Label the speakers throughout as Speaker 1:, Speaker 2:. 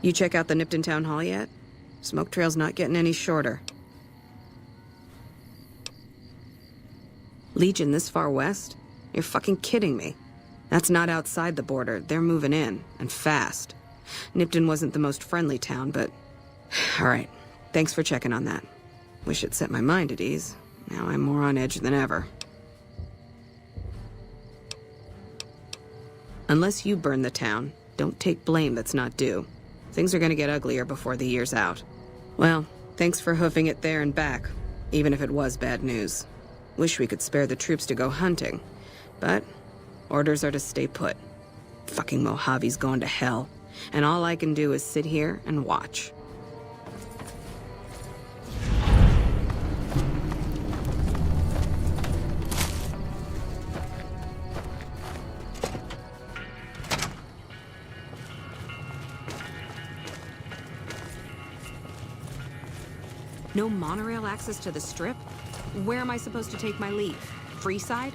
Speaker 1: You check out the Nipton Town Hall yet? Smoke trail's not getting any shorter. Legion this far west? You're fucking kidding me. That's not outside the border. They're moving in, and fast. Nipton wasn't the most friendly town, but... Alright, thanks for checking on that. Wish it set my mind at ease. Now I'm more on edge than ever. Unless you burn the town, don't take blame that's not due. Things are gonna get uglier before the year's out. Well, thanks for hoofing it there and back, even if it was bad news. Wish we could spare the troops to go hunting, but orders are to stay put. Fucking Mojave's going to hell, and all I can do is sit here and watch. No monorail access to the Strip? Where am I supposed to take my leave? Freeside?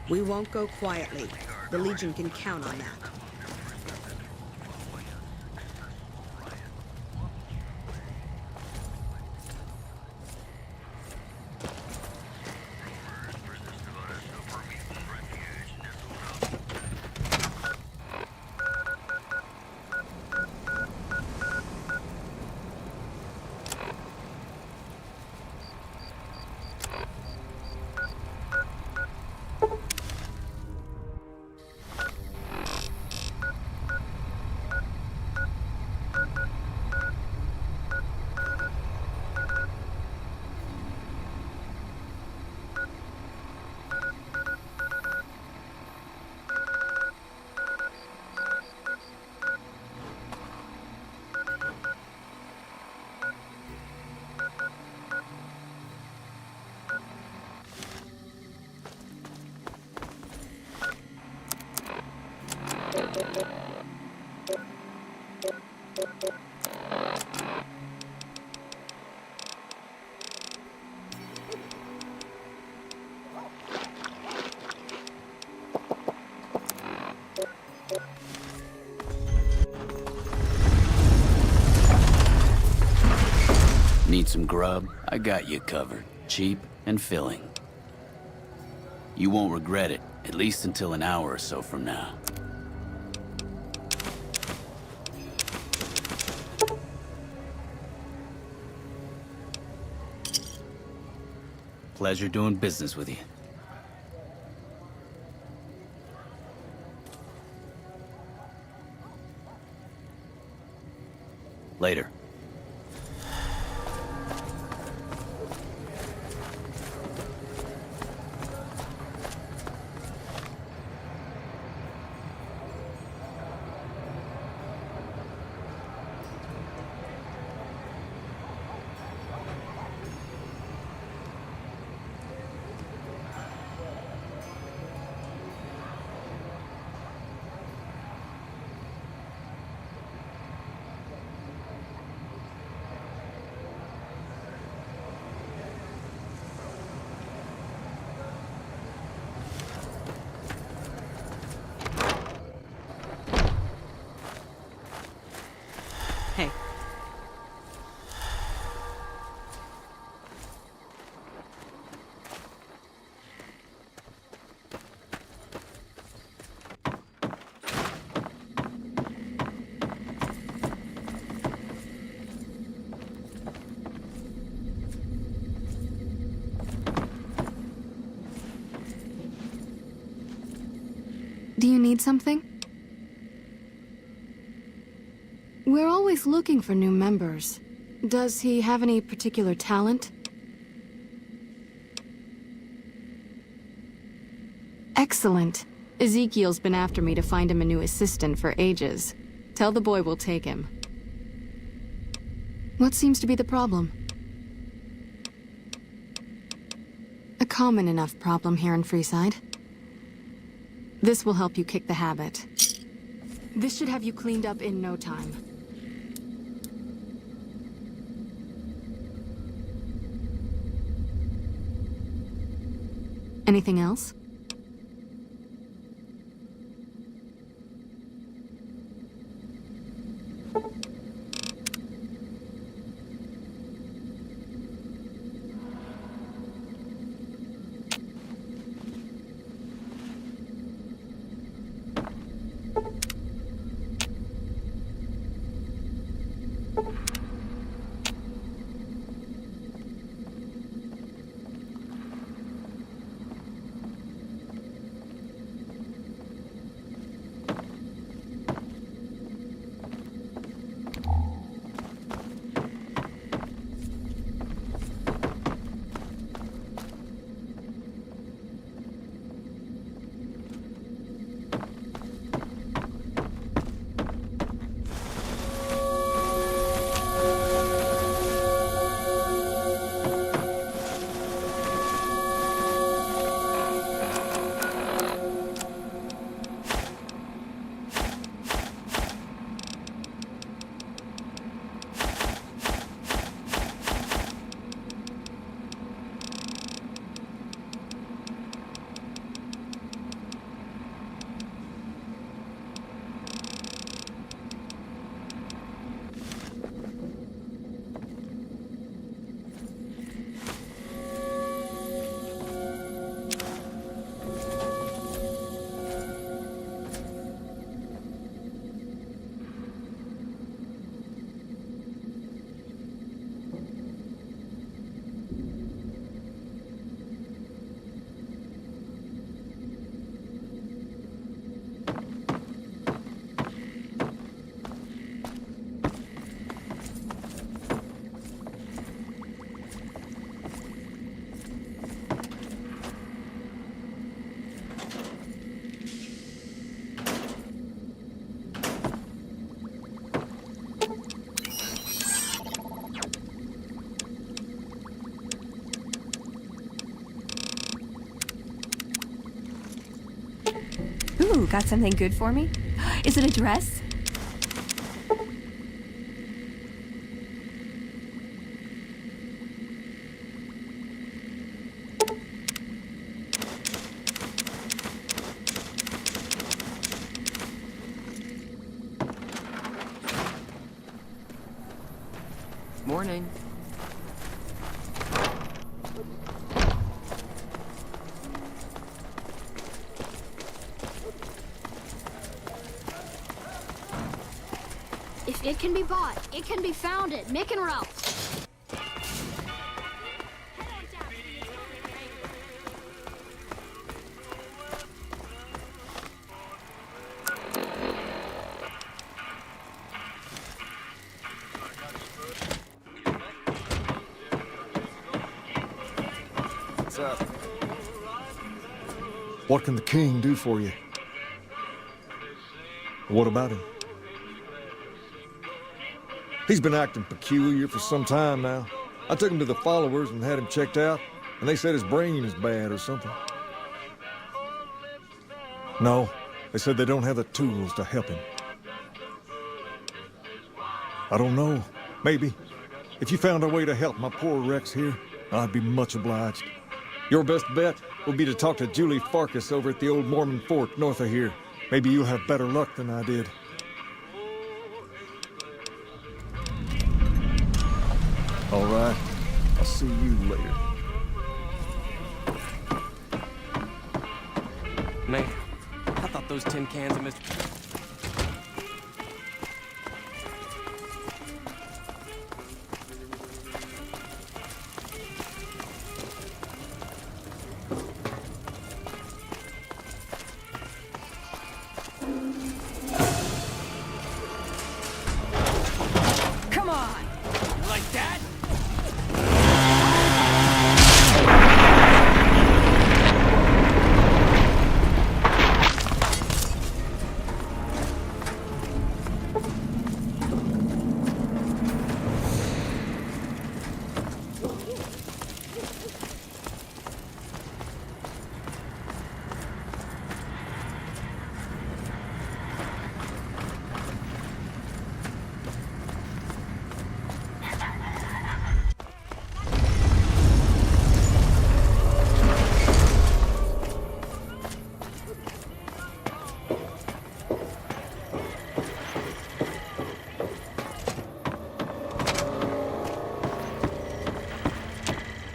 Speaker 1: We won't go quietly. The Legion can count on that.
Speaker 2: Need some grub? I got you covered. Cheap and filling. You won't regret it, at least until an hour or so from now. Pleasure doing business with you. Later.
Speaker 1: Hey.
Speaker 3: Do you need something? We're always looking for new members. Does he have any particular talent? Excellent. Ezekiel's been after me to find him a new assistant for ages. Tell the boy we'll take him. What seems to be the problem?
Speaker 1: You need something? We're always looking for new members. Does he have any particular talent? Excellent. Ezekiel's been after me to find him a new assistant for ages. Tell the boy we'll take him. What seems to be the problem?
Speaker 3: common enough problem here in Freeside. This will help you kick the habit. This should have you cleaned up in no time. Anything else?
Speaker 4: Ooh, got something good for me? Is it a dress?
Speaker 5: Morning.
Speaker 6: If it can be bought, it can be found at Mick and Ralph's.
Speaker 7: What's up? What can the king do for you? What about him? He's been acting peculiar for some time now. I took him to the followers and had him checked out, and they said his brain is bad or something. No, they said they don't have the tools to help him. I don't know. Maybe. If you found a way to help my poor Rex here, I'd be much obliged. Your best bet would be to talk to Julie Farkas over at the old Mormon fort north of here. Maybe you'll have better luck than I did. All right. I'll see you later.
Speaker 5: Man, I thought those tin cans of Mr.
Speaker 4: Come on!
Speaker 5: Like that?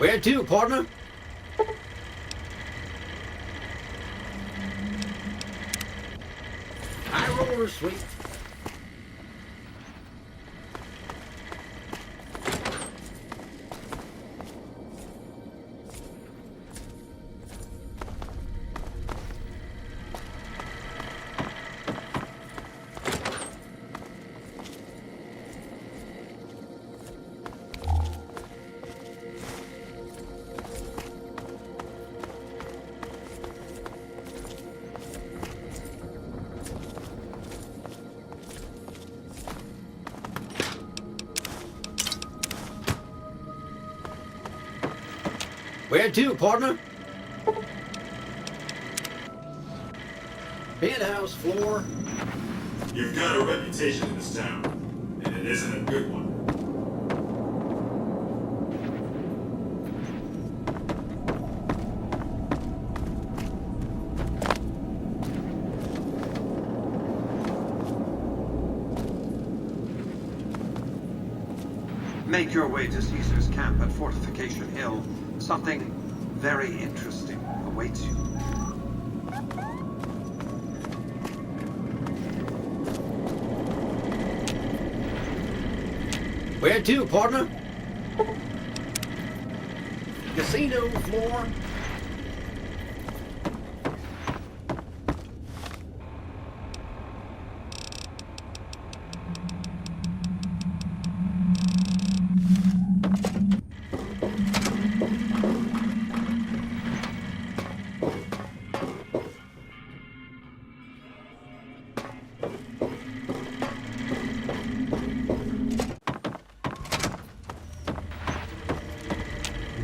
Speaker 8: Where to, partner? High roller, sweet. Where to, partner? Penthouse floor.
Speaker 9: You've got a reputation in this town, and it isn't a good one.
Speaker 10: Make your way to Caesar's camp at Fortification Hill. Something very interesting awaits you.
Speaker 8: Where to, partner? Casino floor.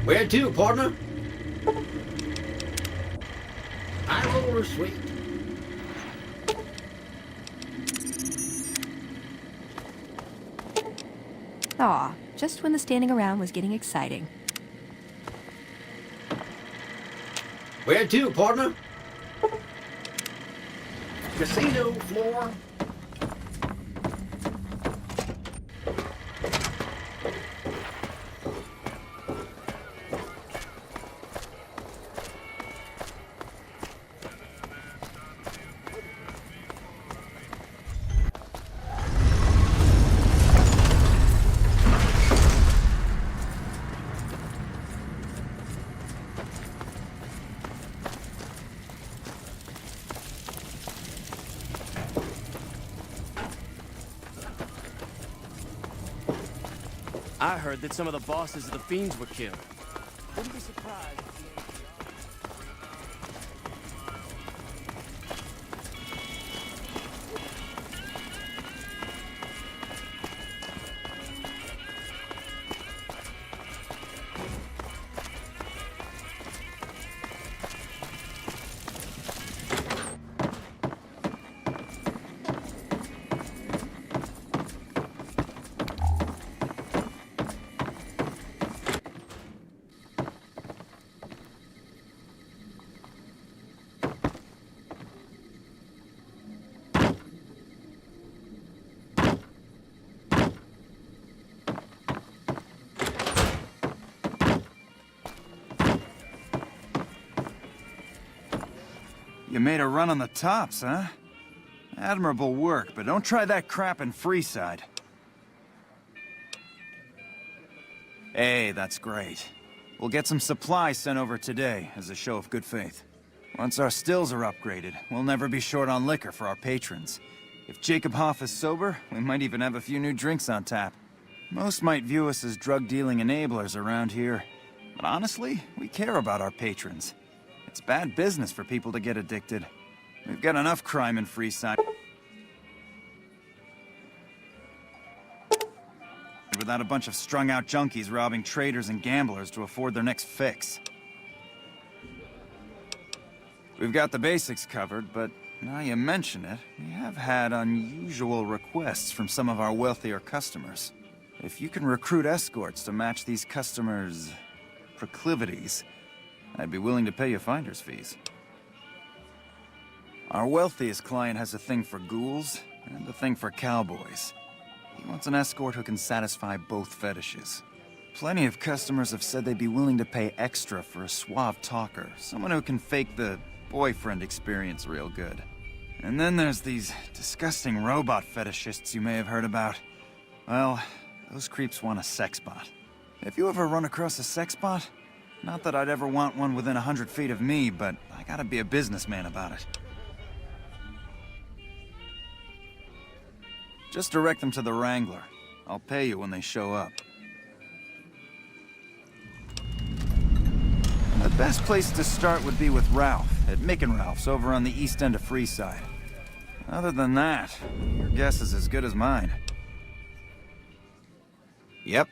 Speaker 8: Where to, partner? High roller, sweet.
Speaker 4: Aw, just when the standing around was getting exciting.
Speaker 8: Where to, partner? Casino floor.
Speaker 5: I heard that some of the bosses of the Fiends were killed. Wouldn't be surprised.
Speaker 11: You made a run on the tops, huh? Admirable work, but don't try that crap in Freeside. Hey, that's great. We'll get some supplies sent over today, as a show of good faith. Once our stills are upgraded, we'll never be short on liquor for our patrons. If Jacob Hoff is sober, we might even have a few new drinks on tap. Most might view us as drug-dealing enablers around here. But honestly, we care about our patrons. It's bad business for people to get addicted. We've got enough crime in Freeside without a bunch of strung-out junkies robbing traders and gamblers to afford their next fix. We've got the basics covered, but now you mention it, we have had unusual requests from some of our wealthier customers. If you can recruit escorts to match these customers' proclivities, I'd be willing to pay you finder's fees. Our wealthiest client has a thing for ghouls and a thing for cowboys. He wants an escort who can satisfy both fetishes. Plenty of customers have said they'd be willing to pay extra for a suave talker, someone who can fake the boyfriend experience real good. And then there's these disgusting robot fetishists you may have heard about. Well, those creeps want a sex bot. If you ever run across a sex bot, not that I'd ever want one within 100 feet of me, but I gotta be a businessman about it. Just direct them to the Wrangler. I'll pay you when they show up. The best place to start would be with Ralph, at Mick and Ralph's over on the east end of Freeside. Other than that, your guess is as good as mine. Yep.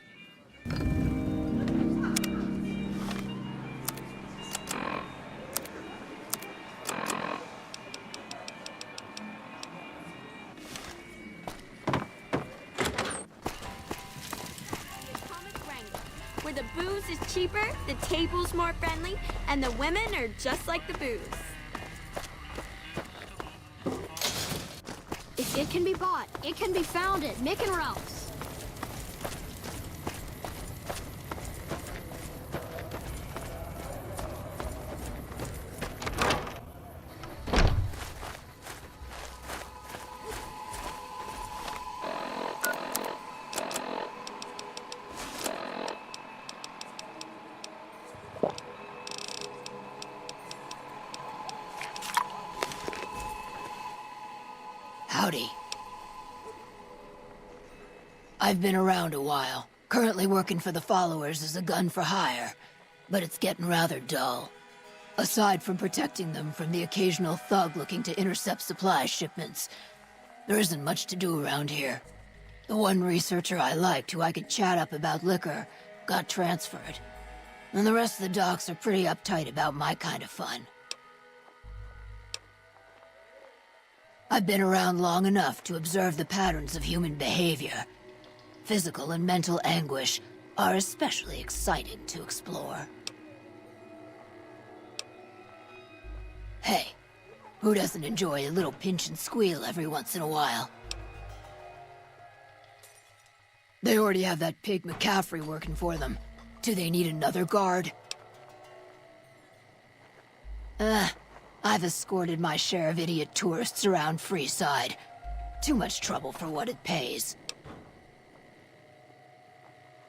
Speaker 12: Where the booze is cheaper, the table's more friendly, and the women are just like the booze.
Speaker 6: If it can be bought, it can be found at Mick and Ralph's.
Speaker 13: Howdy. I've been around a while, currently working for the followers as a gun for hire, but it's getting rather dull. Aside from protecting them from the occasional thug looking to intercept supply shipments, there isn't much to do around here. The one researcher I liked who I could chat up about liquor got transferred, and the rest of the docs are pretty uptight about my kind of fun. I've been around long enough to observe the patterns of human behavior. Physical and mental anguish are especially exciting to explore. Hey, who doesn't enjoy a little pinch and squeal every once in a while? They already have that pig McCaffrey working for them. Do they need another guard? I've escorted my share of idiot tourists around Freeside. Too much trouble for what it pays.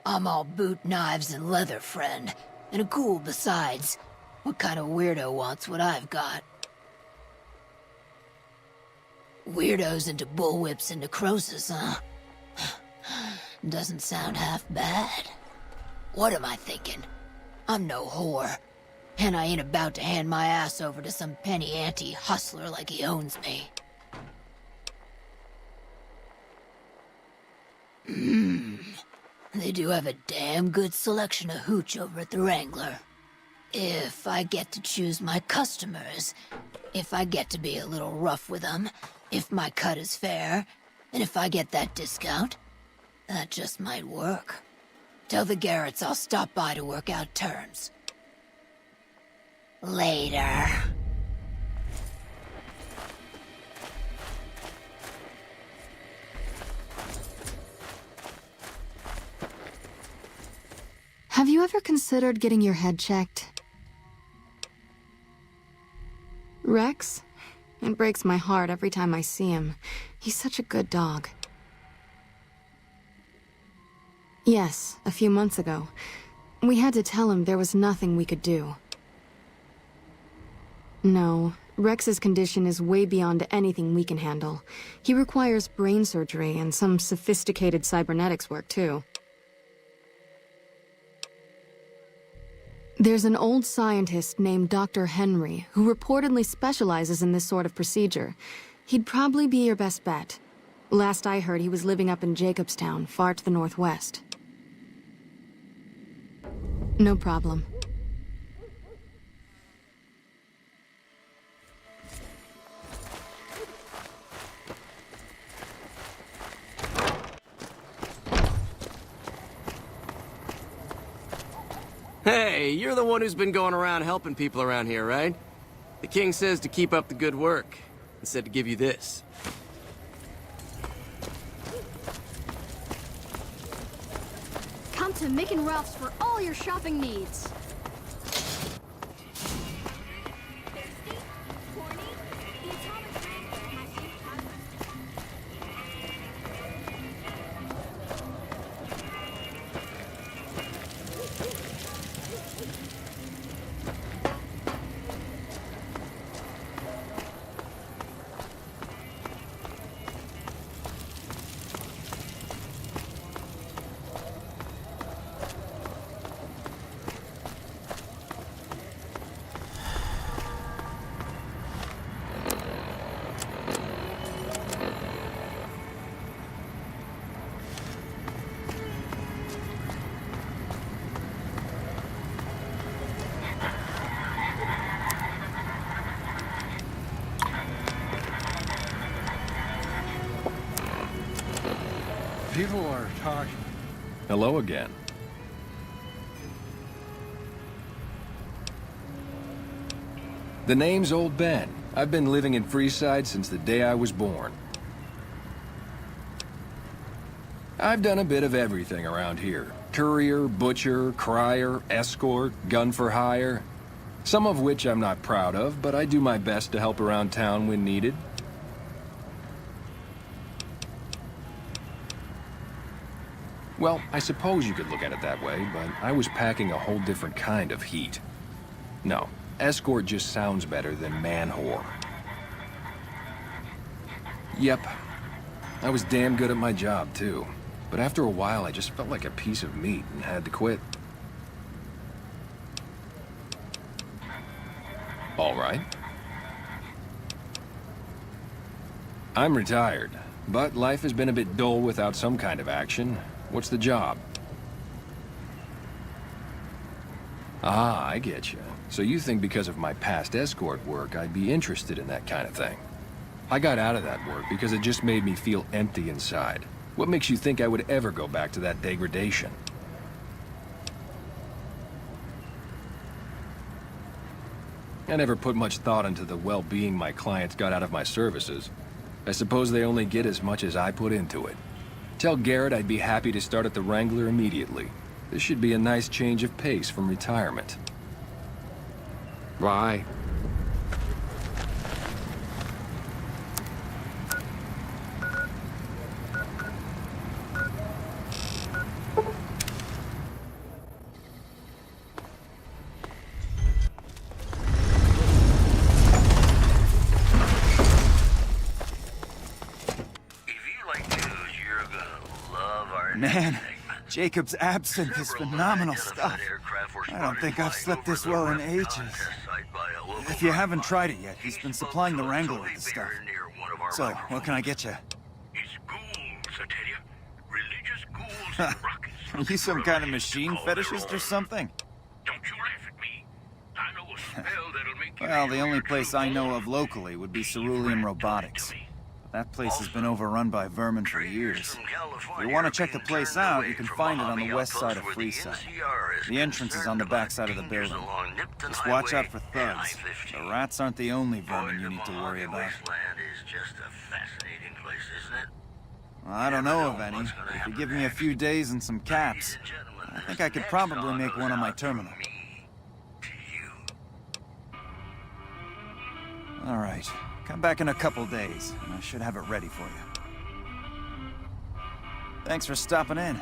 Speaker 13: I'm all boot, knives, and leather, friend. And a ghoul besides. What kind of weirdo wants what I've got? Weirdos into bullwhips and necrosis, huh? Doesn't sound half bad. What am I thinking? I'm no whore. And I ain't about to hand my ass over to some penny-ante hustler like he owns me. They do have a damn good selection of hooch over at the Wrangler. If I get to choose my customers, if I get to be a little rough with them, if my cut is fair, and if I get that discount, that just might work. Tell the Garretts I'll stop by to work out terms. Later.
Speaker 3: Have you ever considered getting your head checked? Rex? It breaks my heart every time I see him. He's such a good dog. Yes, a few months ago. We had to tell him there was nothing we could do. No, Rex's condition is way beyond anything we can handle. He requires brain surgery and some sophisticated cybernetics work, too. There's an old scientist named Dr. Henry who reportedly specializes in this sort of procedure. He'd probably be your best bet. Last I heard, he was living up in Jacobstown, far to the northwest. No problem.
Speaker 5: Hey, you're the one who's been going around helping people around here, right? The king says to keep up the good work, and said to give you this.
Speaker 12: Come
Speaker 6: to Mick and Ralph's for all your shopping needs.
Speaker 14: People are talking. Hello again. The name's Old Ben. I've been living in Freeside since the day I was born. I've done a bit of everything around here. Courier, butcher, crier, escort, gun for hire. Some of which I'm not proud of, but I do my best to help around town when needed. Well, I suppose you could look at it that way, but I was packing a whole different kind of heat. No, escort just sounds better than man-whore. Yep, I was damn good at my job, too. But after a while, I just felt like a piece of meat and had to quit. All right. I'm retired, but life has been a bit dull without some kind of action. What's the job? Ah, I get you. So you think because of my past escort work, I'd be interested in that kind of thing. I got out of that work because it just made me feel empty inside. What makes you think I would ever go back to that degradation? I never put much thought into the well-being my clients got out of my services. I suppose they only get as much as I put into it. Tell Garrett I'd be happy to start at the Wrangler immediately. This should be a nice change of pace from retirement. Bye.
Speaker 11: Man, Jacob's absinthe is phenomenal stuff. I don't think I've slept this well in ages. If you haven't tried it yet, he's been supplying the Wrangler with the stuff. So, what can I get you? Are you some kind of machine fetishist or something? Well, the only place I know of locally would be Cerulean Robotics. That place has been overrun by vermin for years. If you want to check the place out, you can find it on the west side of Freeside. The entrance is on the back side of the building. Just watch out for thugs. The rats aren't the only vermin you need to worry about. Well, I don't know of any. If you give me a few days and some caps, I think I could probably make one on my terminal. All right. Come back in a couple days, and I should have it ready for you. Thanks for stopping in.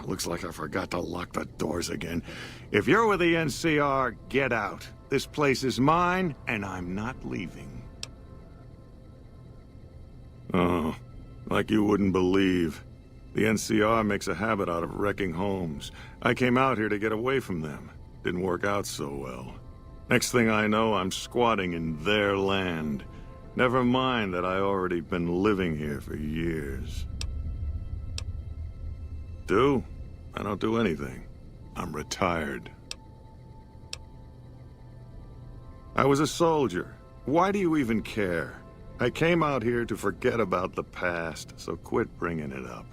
Speaker 15: Looks like I forgot to lock the doors again. If you're with the NCR, get out. This place is mine, and I'm not leaving. Oh, like you wouldn't believe. The NCR makes a habit out of wrecking homes. I came out here to get away from them. Didn't work out so well. Next thing I know, I'm squatting in their land. Never mind that I already been living here for years. I don't do anything. I'm retired. I was a soldier. Why do you even care? I came out here to forget about the past, so quit bringing it up.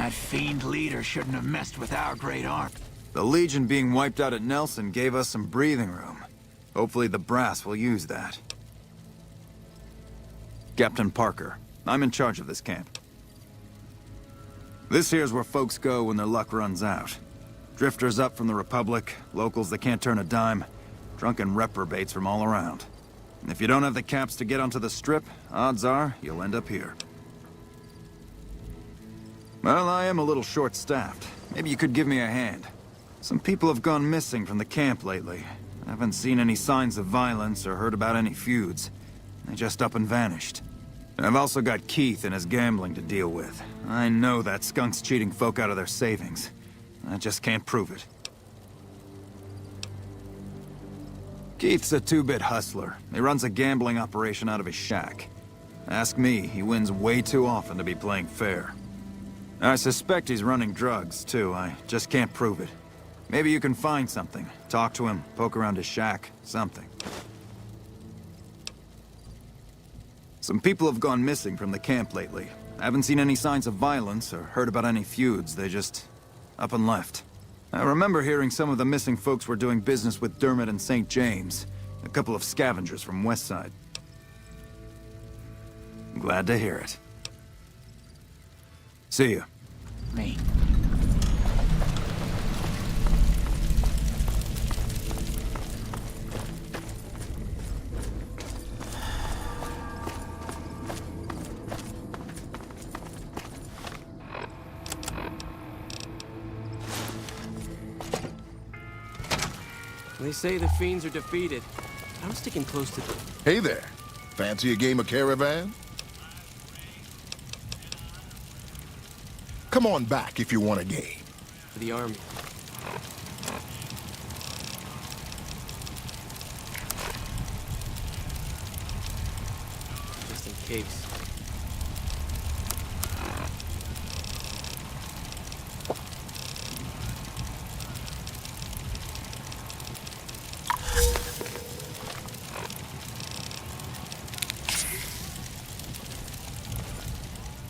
Speaker 16: That fiend leader shouldn't have messed with our great arm.
Speaker 11: The Legion being wiped out at Nelson gave us some breathing room. Hopefully the brass will use that. Captain Parker, I'm in charge of this camp. This here's where folks go when their luck runs out. Drifters up from the Republic, locals that can't turn a dime, drunken reprobates from all around. And if you don't have the caps to get onto the Strip, odds are you'll end up here. Well, I am a little short-staffed. Maybe you could give me a hand. Some people have gone missing from the camp lately. I haven't seen any signs of violence or heard about any feuds. They just up and vanished. I've also got Keith and his gambling to deal with. I know that skunk's cheating folk out of their savings. I just can't prove it. Keith's a two-bit hustler. He runs a gambling operation out of his shack. Ask me, he wins way too often to be playing fair. I suspect he's running drugs, too. I just can't prove it. Maybe you can find something. Talk to him, poke around his shack, something. Some people have gone missing from the camp lately. I haven't seen any signs of violence or heard about any feuds. They just up and left. I remember hearing some of the missing folks were doing business with Dermot and St. James, a couple of scavengers from Westside. Glad to hear it. See ya.
Speaker 16: Me.
Speaker 5: They say the fiends are defeated. I was sticking close to them.
Speaker 17: Hey there. Fancy a game of Caravan? Come on back if you want a game.
Speaker 5: For the army. Just in case.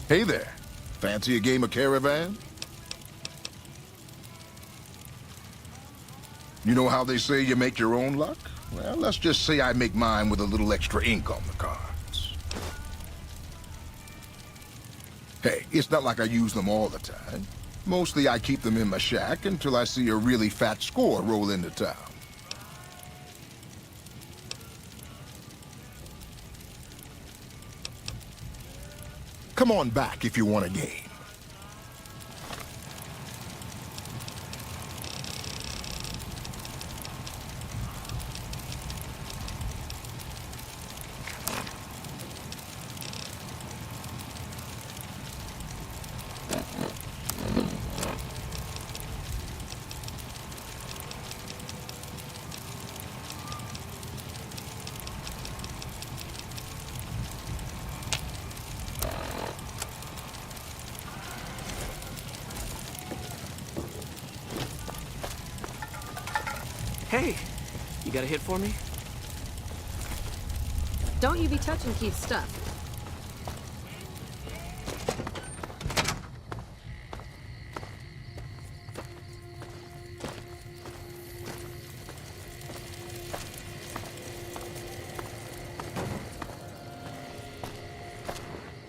Speaker 17: Hey there. Fancy a game of Caravan? You know how they say you make your own luck? Well, let's just say I make mine with a little extra ink on the cards. Hey, it's not like I use them all the time. Mostly I keep them in my shack until I see a really fat score roll into town. Come on back if you want a game.
Speaker 5: Hey, you got a hit for me?
Speaker 1: Don't you be touching Keith's stuff.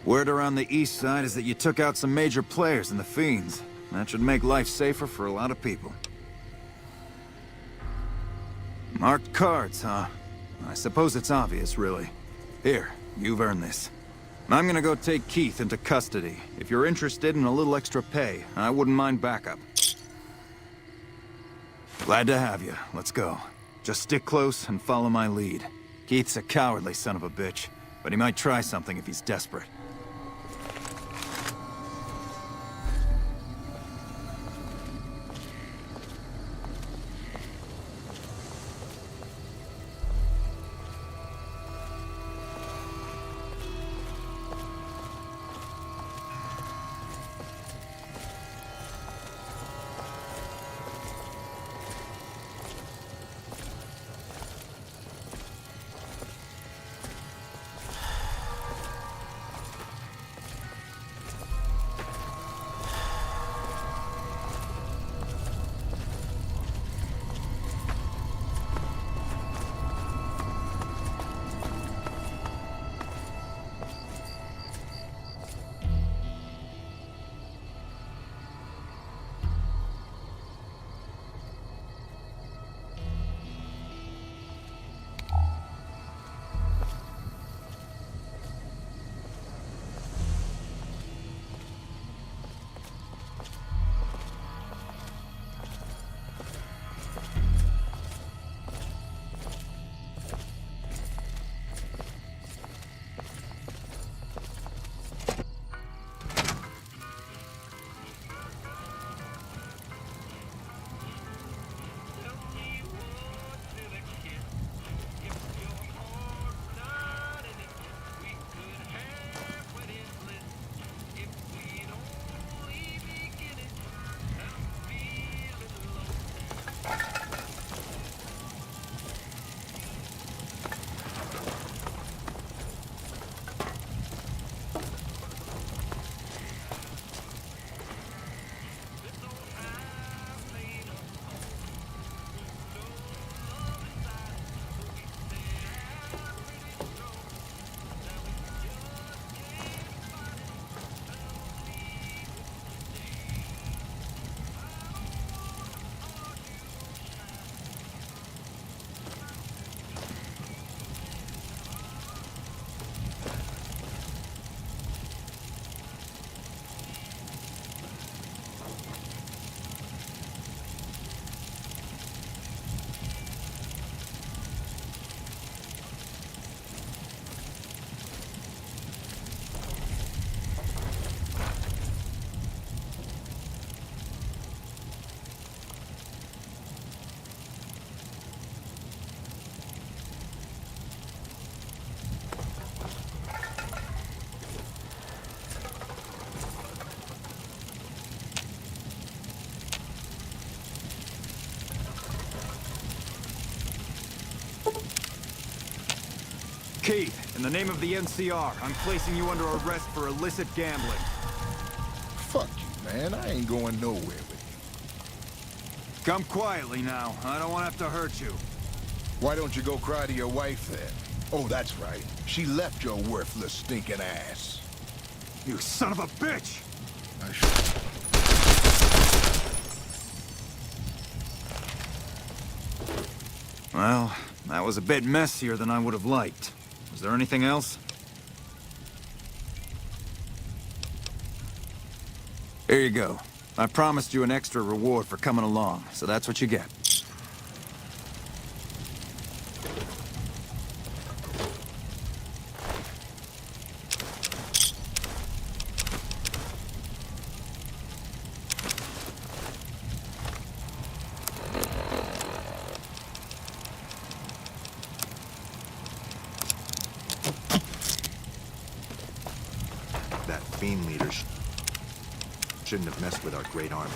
Speaker 11: Word around the east side is that you took out some major players in the Fiends. That should make life safer for a lot of people. Marked cards, huh? I suppose it's obvious, really. Here, you've earned this. I'm gonna go take Keith into custody. If you're interested in a little extra pay, I wouldn't mind backup. Glad to have you. Let's go. Just stick close and follow my lead. Keith's a cowardly son of a bitch, but he might try something if he's desperate. Keith, in the name of the NCR, I'm placing you under arrest for illicit gambling.
Speaker 17: Fuck you, man. I ain't going nowhere with you.
Speaker 11: Come quietly now. I don't want to have to hurt you.
Speaker 17: Why don't you go cry to your wife then? Oh, that's right. She left your worthless, stinking ass.
Speaker 11: You son of a bitch!
Speaker 17: I should...
Speaker 11: Well, that was a bit messier than I would have liked. Was there anything else? Here you go. I promised you an extra reward for coming along, so that's what you get.
Speaker 18: That fiend leader shouldn't have messed with our great army.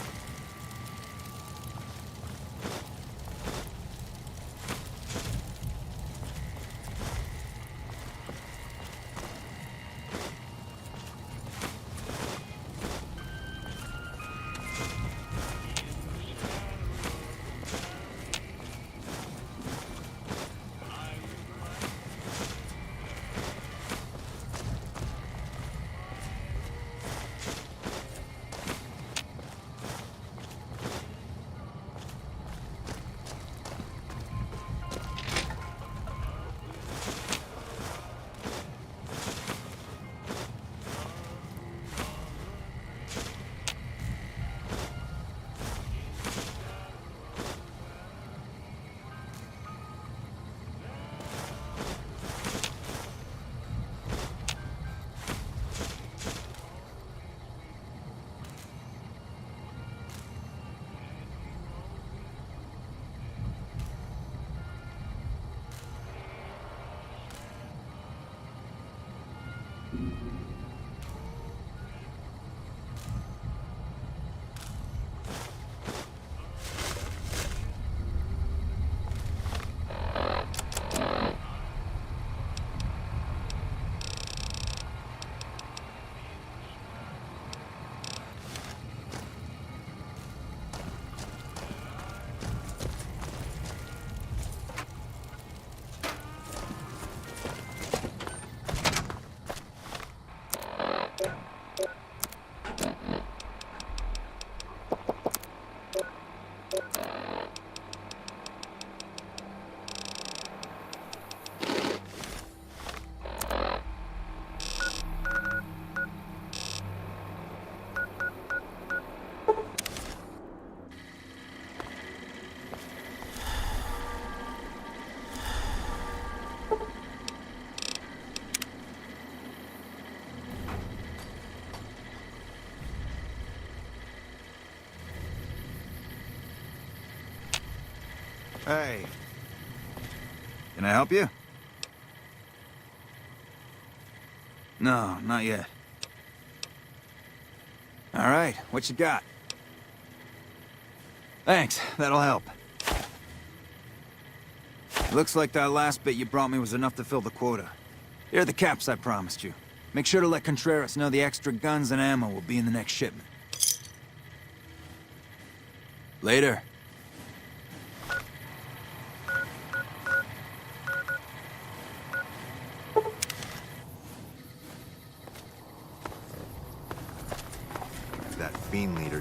Speaker 11: Hey. Can I help you? No, not yet. All right, what you got? Thanks, that'll help. Looks like that last bit you brought me was enough to fill the quota. Here are the caps I promised you. Make sure to let Contreras know the extra guns and ammo will be in the next shipment. Later.
Speaker 18: That fiend leader...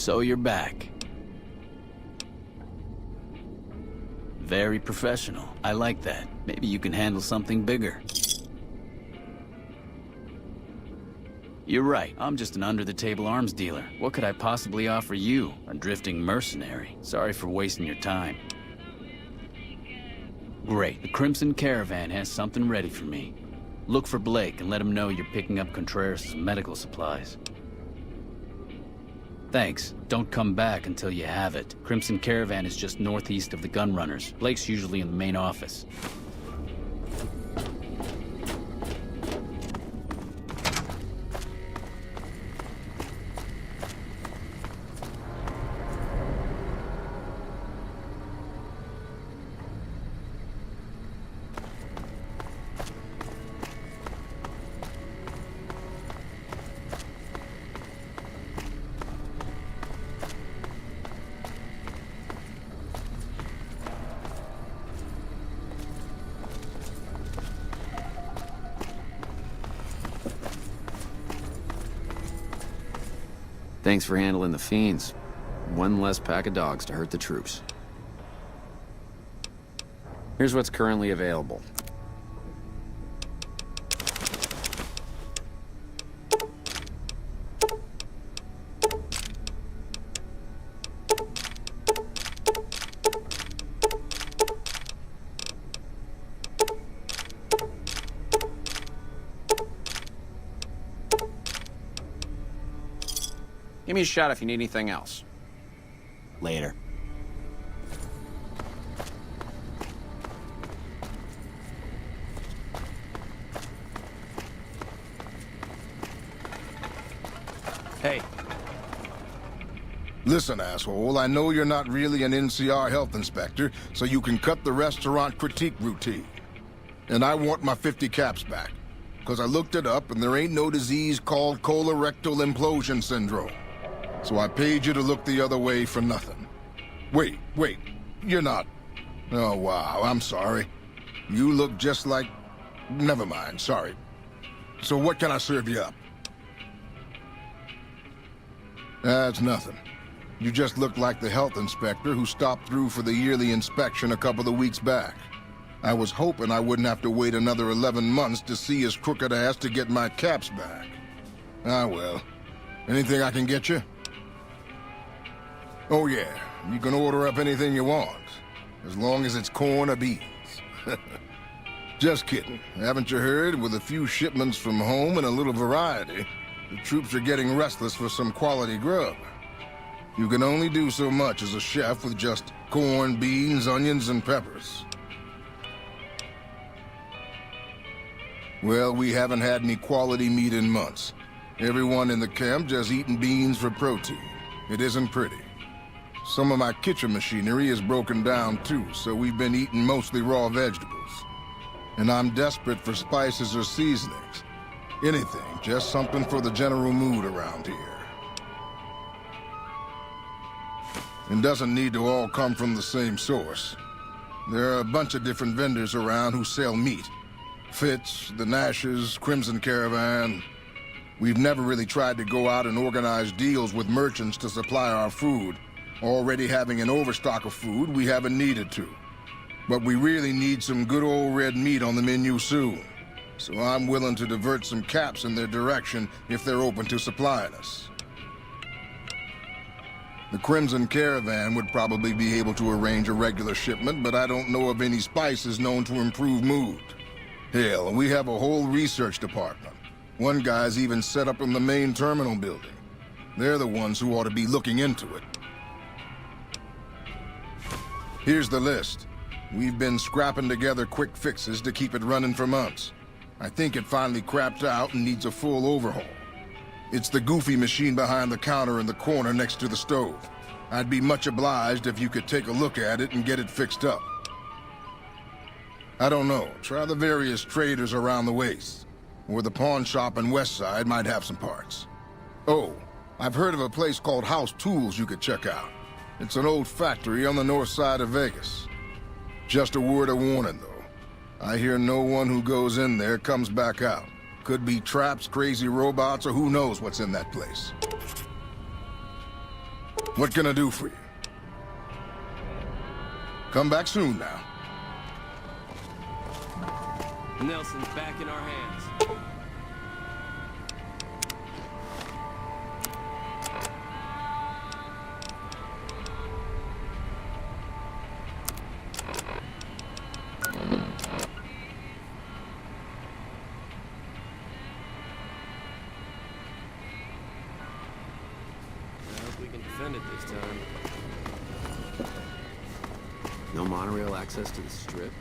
Speaker 2: So you're back. Very professional. I like that. Maybe you can handle something bigger. You're right. I'm just an under-the-table arms dealer. What could I possibly offer you? A drifting mercenary. Sorry for wasting your time. Great. The Crimson Caravan has something ready for me. Look for Blake and let him know you're picking up Contreras' medical supplies. Thanks. Don't come back until you have it. Crimson Caravan is just northeast of the Gunrunners. Blake's usually in the main office.
Speaker 19: Thanks for handling the fiends. One less pack of dogs to hurt the troops. Here's what's currently available. Give me a shout if you need anything else.
Speaker 2: Later.
Speaker 19: Hey.
Speaker 17: Listen, asshole, I know you're not really an NCR health inspector, so you can cut the restaurant critique routine. And I want my 50 caps back, because I looked it up and there ain't no disease called colorectal implosion syndrome. So I paid you to look the other way for nothing. Wait, you're not... Oh, wow, I'm sorry. You look just like... Never mind, sorry. So what can I serve you up? That's nothing. You just look like the health inspector who stopped through for the yearly inspection a couple of weeks back. I was hoping I wouldn't have to wait another 11 months to see his crooked ass to get my caps back. Ah, well. Anything I can get you? Oh, yeah. You can order up anything you want. As long as it's corn or beans. Just kidding. Haven't you heard? With a few shipments from home and a little variety, the troops are getting restless for some quality grub. You can only do so much as a chef with just corn, beans, onions, and peppers. Well, we haven't had any quality meat in months. Everyone in the camp just eating beans for protein. It isn't pretty. Some of my kitchen machinery is broken down too, so we've been eating mostly raw vegetables. And I'm desperate for spices or seasonings. Anything, just something for the general mood around here. It doesn't need to all come from the same source. There are a bunch of different vendors around who sell meat. Fitz, the Nashes, Crimson Caravan. We've never really tried to go out and organize deals with merchants to supply our food. Already having an overstock of food, we haven't needed to. But we really need some good old red meat on the menu soon. So I'm willing to divert some caps in their direction if they're open to supplying us. The Crimson Caravan would probably be able to arrange a regular shipment, but I don't know of any spices known to improve mood. Hell, we have a whole research department. One guy's even set up in the main terminal building. They're the ones who ought to be looking into it. Here's the list. We've been scrapping together quick fixes to keep it running for months. I think it finally crapped out and needs a full overhaul. It's the goofy machine behind the counter in the corner next to the stove. I'd be much obliged if you could take a look at it and get it fixed up. I don't know. Try the various traders around the waste. Or the pawn shop in West Side might have some parts. Oh, I've heard of a place called House Tools you could check out. It's an old factory on the north side of Vegas. Just a word of warning, though. I hear no one who goes in there comes back out. Could be traps, crazy robots, or who knows what's in that place. What can I do for you? Come back soon now.
Speaker 5: Nelson's back in our hands. I hope we can defend it this time.
Speaker 19: No monorail access to the Strip?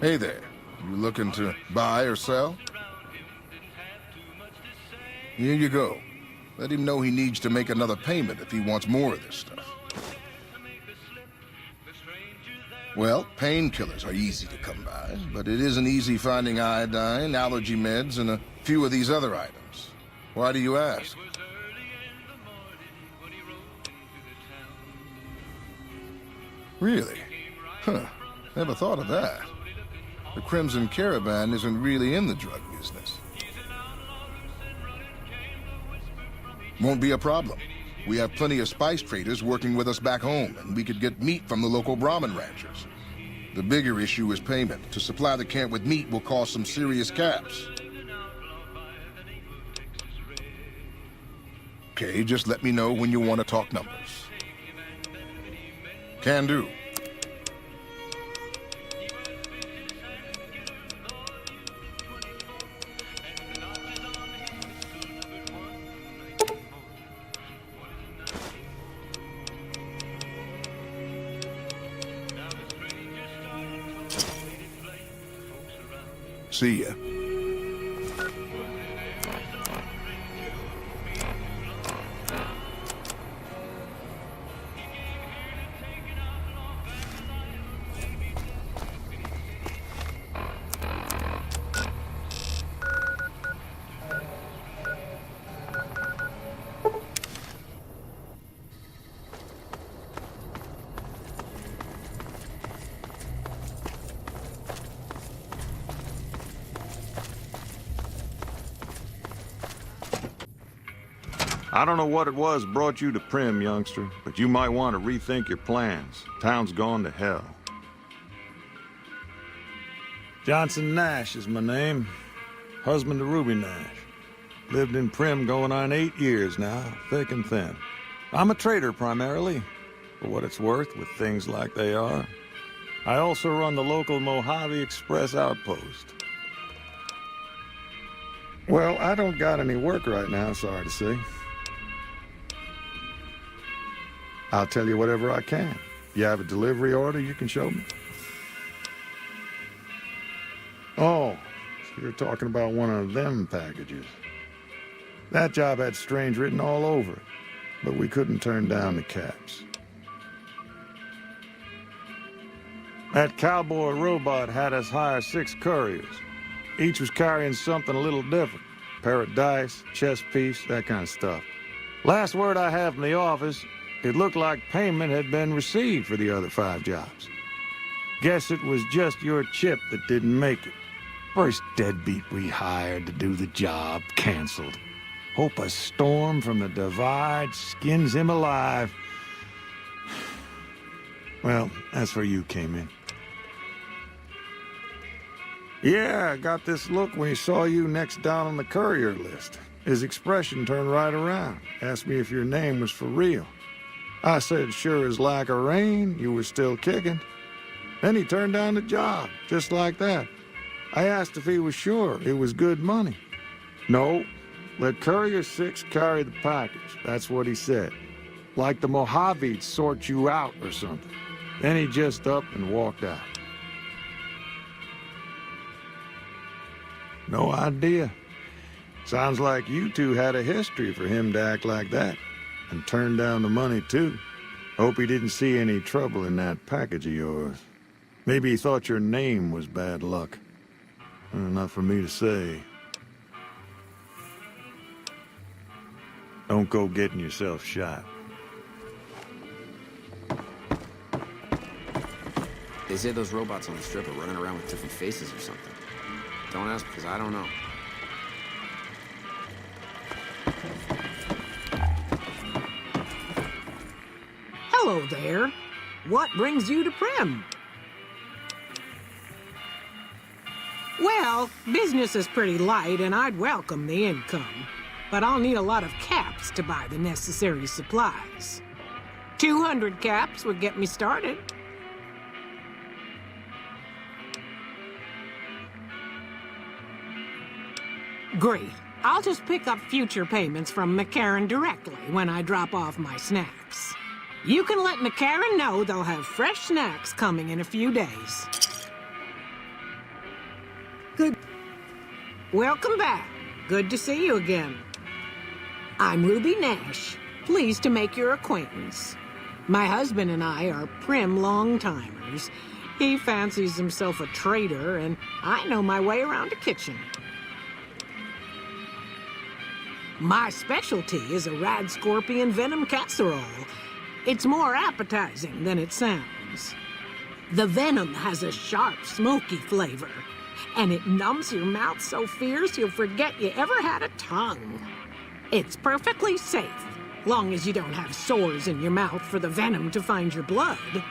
Speaker 17: Hey there. You looking to buy or sell? Here you go. Let him know he needs to make another payment if he wants more of this stuff. Well, painkillers are easy to come by, but it isn't easy finding iodine, allergy meds, and a few of these other items. Why do you ask? Really? Huh. Never thought of that. The Crimson Caravan isn't really in the drug business. Won't be a problem. We have plenty of spice traders working with us back home, and we could get meat from the local Brahmin ranchers. The bigger issue is payment. To supply the camp with meat will cause some serious caps. Okay, just let me know when you want to talk numbers. Can do. See ya.
Speaker 15: I don't know what it was brought you to Prim, youngster, but you might want to rethink your plans. Town's gone to hell. Johnson Nash is my name. Husband to Ruby Nash. Lived in Prim going on 8 years now, thick and thin. I'm a trader primarily, for what it's worth with things like they are. I also run the local Mojave Express outpost. Well, I don't got any work right now, sorry to say. I'll tell you whatever I can. You have a delivery order you can show me? Oh, so you're talking about one of them packages. That job had strange written all over it, but we couldn't turn down the caps. That cowboy robot had us hire 6 couriers. Each was carrying something a little different. Pair of dice, chess piece, that kind of stuff. Last word I have from the office, it looked like payment had been received for the other 5 jobs. Guess it was just your chip that didn't make it. First deadbeat we hired to do the job canceled. Hope a storm from the divide skins him alive. Well, that's where you came in. Yeah, I got this look when he saw you next down on the courier list. His expression turned right around. Asked me if your name was for real. I said, sure as lack of rain, you were still kicking. Then he turned down the job, just like that. I asked if he was sure it was good money. No, let Courier 6 carry the package. That's what he said. Like the Mojave'd sort you out or something. Then he just up and walked out. No idea. Sounds like you two had a history for him to act like that. And turn down the money, too. Hope he didn't see any trouble in that package of yours. Maybe he thought your name was bad luck. Not for me to say. Don't go getting yourself shot.
Speaker 19: They say those robots on the strip are running around with different faces or something. Don't ask, because I don't know.
Speaker 20: Hello there. What brings you to Prim? Well, business is pretty light, and I'd welcome the income. But I'll need a lot of caps to buy the necessary supplies. 200 caps would get me started. Great. I'll just pick up future payments from McCarran directly when I drop off my snacks. You can let McCarran know they'll have fresh snacks coming in a few days. Good. Welcome back. Good to see you again. I'm Ruby Nash. Pleased to make your acquaintance. My husband and I are Prim long-timers. He fancies himself a trader, and I know my way around a kitchen. My specialty is a rad scorpion venom casserole. It's more appetizing than it sounds. The venom has a sharp, smoky flavor, and it numbs your mouth so fierce you'll forget you ever had a tongue. It's perfectly safe, long as you don't have sores in your mouth for the venom to find your blood,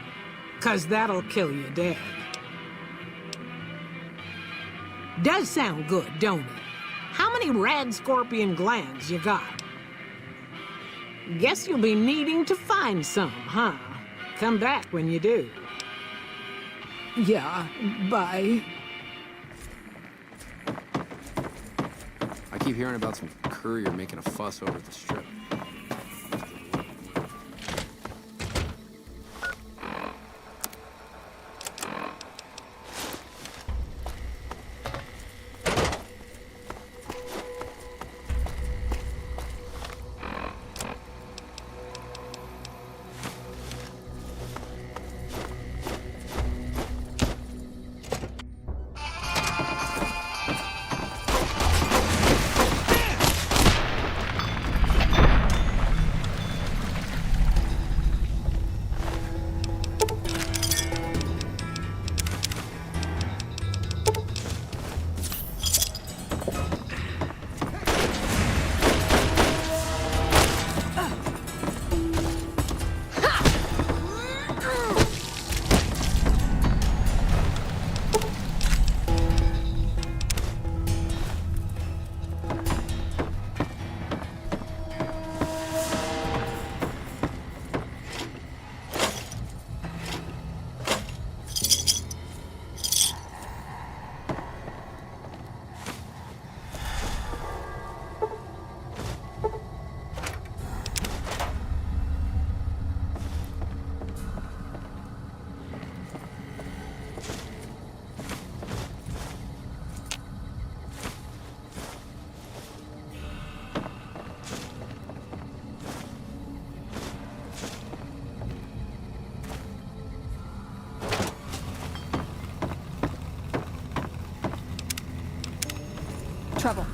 Speaker 20: 'cause that'll kill you dead. Does sound good, don't it? How many rad scorpion glands you got? Guess you'll be needing to find some, huh? Come back when you do. Yeah, bye.
Speaker 19: I keep hearing about some courier making a fuss over at the strip.
Speaker 4: Trouble.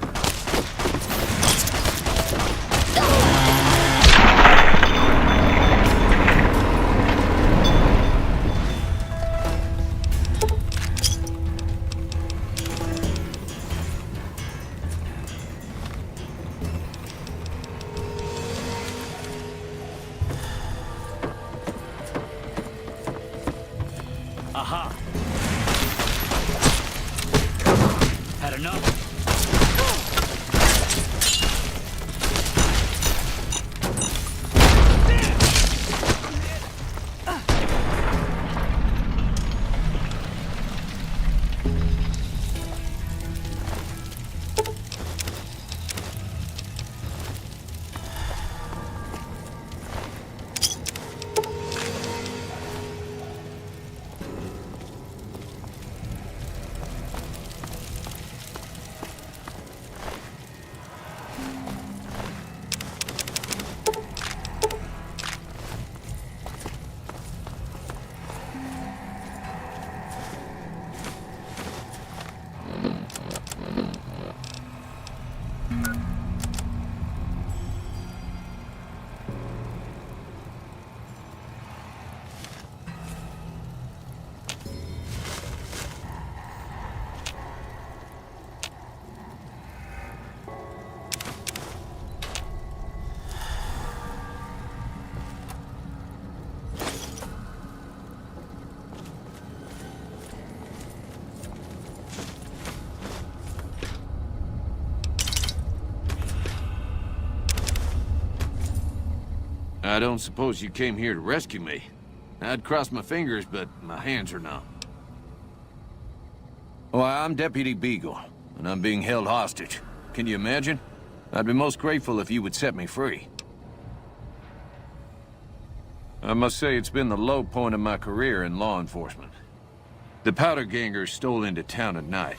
Speaker 2: Aha! Had enough?
Speaker 21: I don't suppose you came here to rescue me. I'd cross my fingers, but my hands are numb. Well, I'm Deputy Beagle, and I'm being held hostage. Can you imagine? I'd be most grateful if you would set me free. I must say it's been the low point of my career in law enforcement. The powder gangers stole into town at night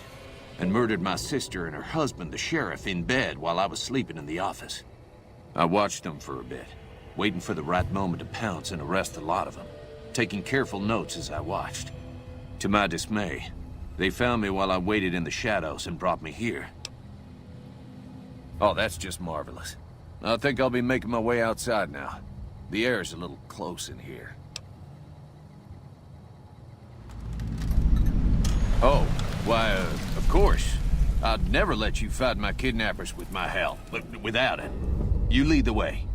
Speaker 21: and murdered my sister and her husband, the sheriff, in bed while I was sleeping in the office. I watched them for a bit, waiting for the right moment to pounce and arrest the lot of them, taking careful notes as I watched. To my dismay, they found me while I waited in the shadows and brought me here. Oh, that's just marvelous. I think I'll be making my way outside now. The air's a little close in here. Oh, why, of course. I'd never let you fight my kidnappers with my help, but without it. You lead the way.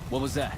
Speaker 2: What was that?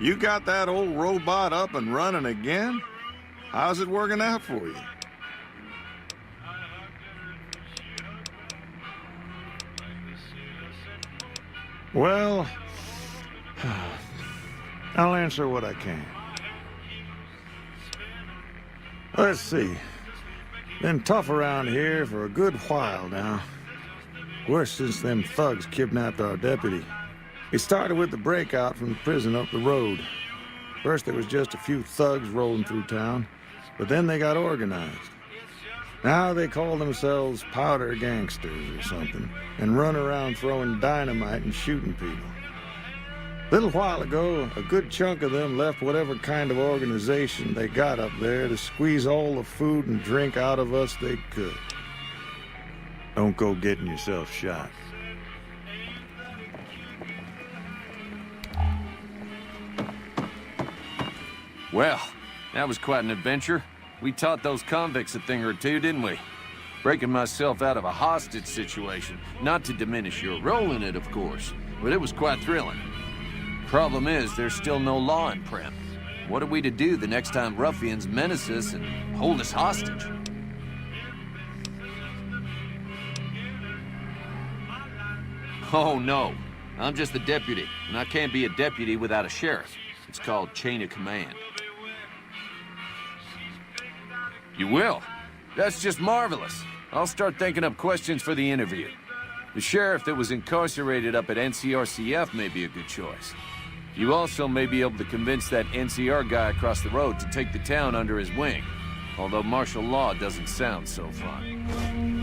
Speaker 15: You got that old robot up and running again? How's it working out for you? Well, I'll answer what I can. Let's see. Been tough around here for a good while now. Worse since them thugs kidnapped our deputy. It started with the breakout from the prison up the road. First there was just a few thugs rolling through town, but then they got organized. Now they call themselves powder gangsters or something, and run around throwing dynamite and shooting people. A little while ago, a good chunk of them left whatever kind of organization they got up there to squeeze all the food and drink out of us they could. Don't go getting yourself shot.
Speaker 21: Well, that was quite an adventure. We taught those convicts a thing or two, didn't we? Breaking myself out of a hostage situation. Not to diminish your role in it, of course, but it was quite thrilling. Problem is, there's still no law in Prem. What are we to do the next time ruffians menace us and hold us hostage? Oh, no. I'm just the deputy, and I can't be a deputy without a sheriff. It's called chain of command. You will? That's just marvelous. I'll start thinking up questions for the interview. The sheriff that was incarcerated up at NCRCF may be a good choice. You also may be able to convince that NCR guy across the road to take the town under his wing. Although martial law doesn't sound so fun.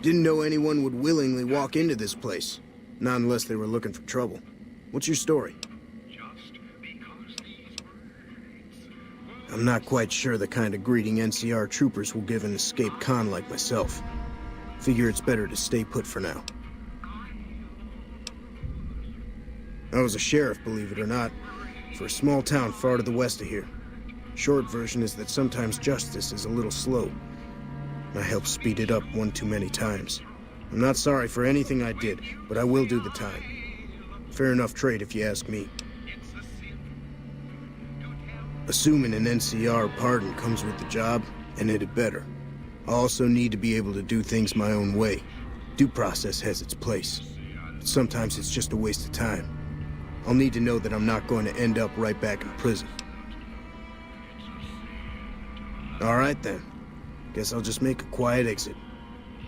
Speaker 7: Didn't know anyone would willingly walk into this place. Not unless they were looking for trouble. What's your story? I'm not quite sure the kind of greeting NCR troopers will give an escaped con like myself. Figure it's better to stay put for now. I was a sheriff, believe it or not, for a small town far to the west of here. Short version is that sometimes justice is a little slow. I helped speed it up one too many times. I'm not sorry for anything I did, but I will do the time. Fair enough trade if you ask me. Assuming an NCR pardon comes with the job, and it had better. I also need to be able to do things my own way. Due process has its place, but sometimes it's just a waste of time. I'll need to know that I'm not going to end up right back in prison. All right then. Guess I'll just make a quiet exit.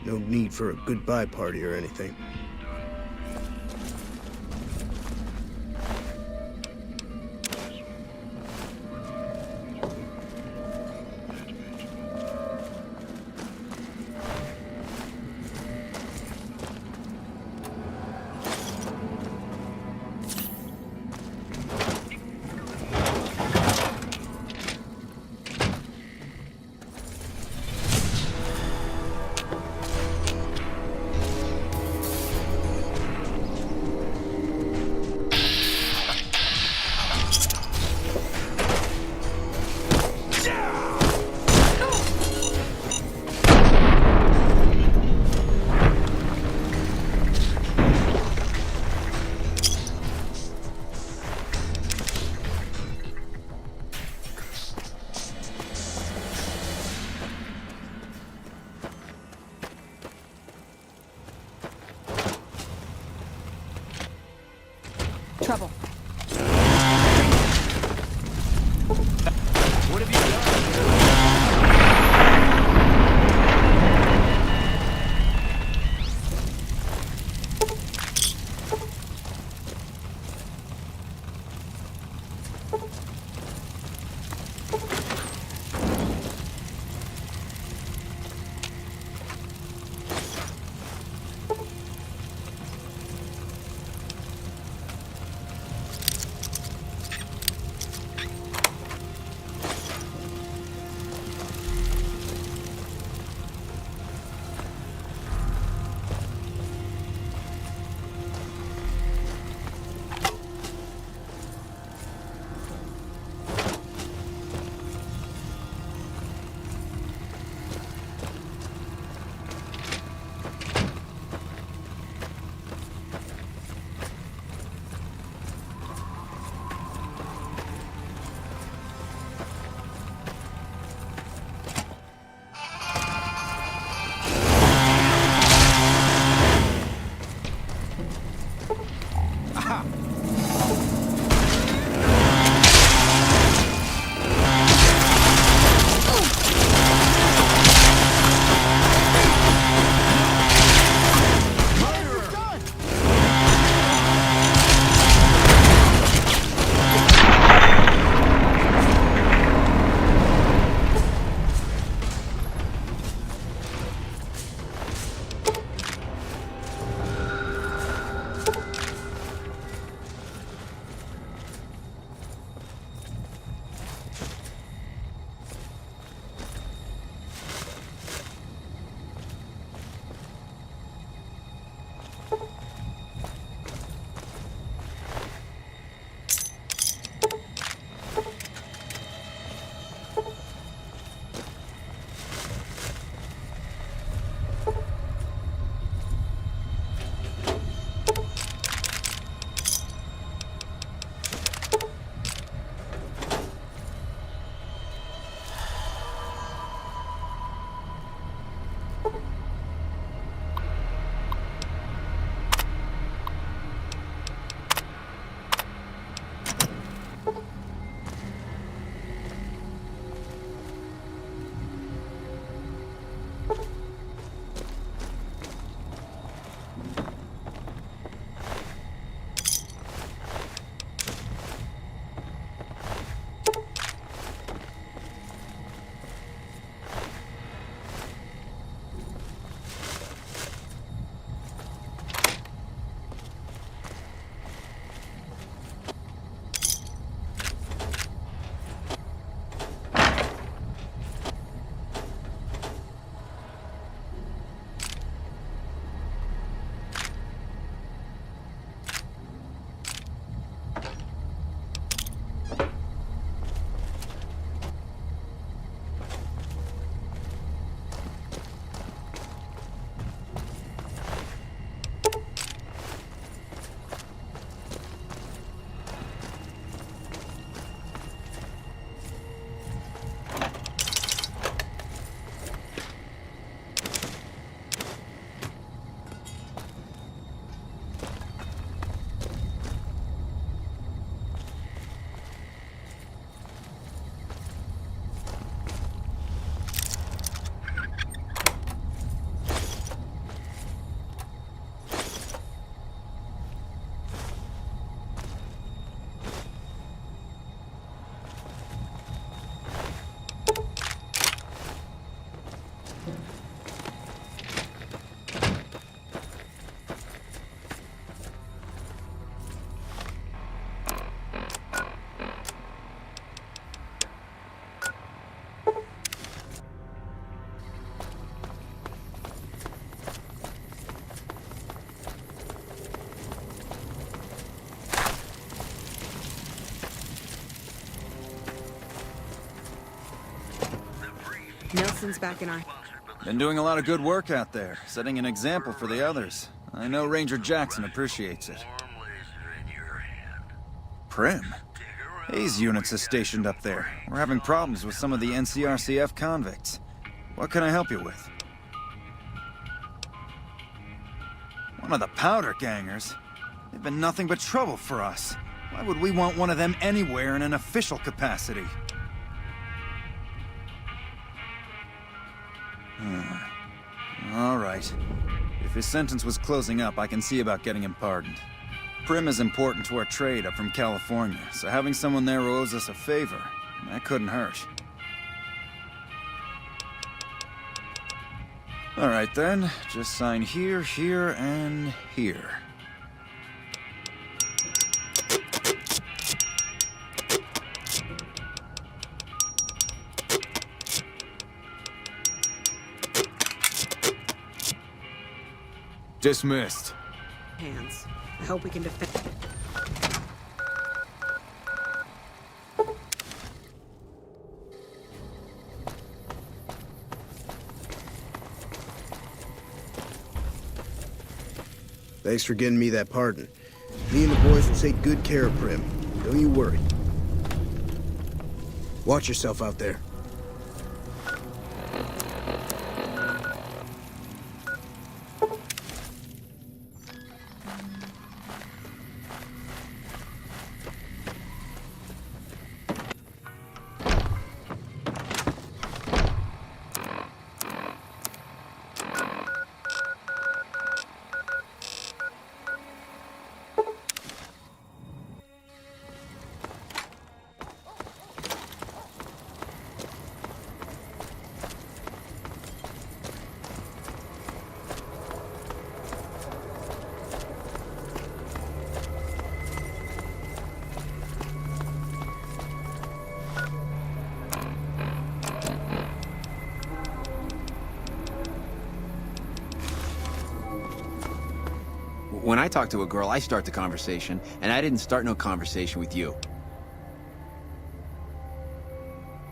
Speaker 7: No need for a goodbye party or anything.
Speaker 4: Trouble.
Speaker 11: What have you done?
Speaker 1: Nelson's back in our...
Speaker 11: Been doing a lot of good work out there, setting an example for the others. I know Ranger Jackson appreciates it. Prim? Hayes units is stationed up there. We're having problems with some of the NCRCF convicts. What can I help you with? One of the powder gangers? They've been nothing but trouble for us. Why would we want one of them anywhere in an official capacity? All right. If his sentence was closing up, I can see about getting him pardoned. Prim is important to our trade up from California, so having someone there who owes us a favor, that couldn't hurt. All right then, just sign here, here, and here.
Speaker 19: Dismissed.
Speaker 1: Hands. I hope we can defend...
Speaker 7: Thanks for getting me that pardon. Me and the boys will take good care of Prim. Don't you worry. Watch yourself out there.
Speaker 19: When I talk to a girl, I start the conversation, and I didn't start no conversation with you.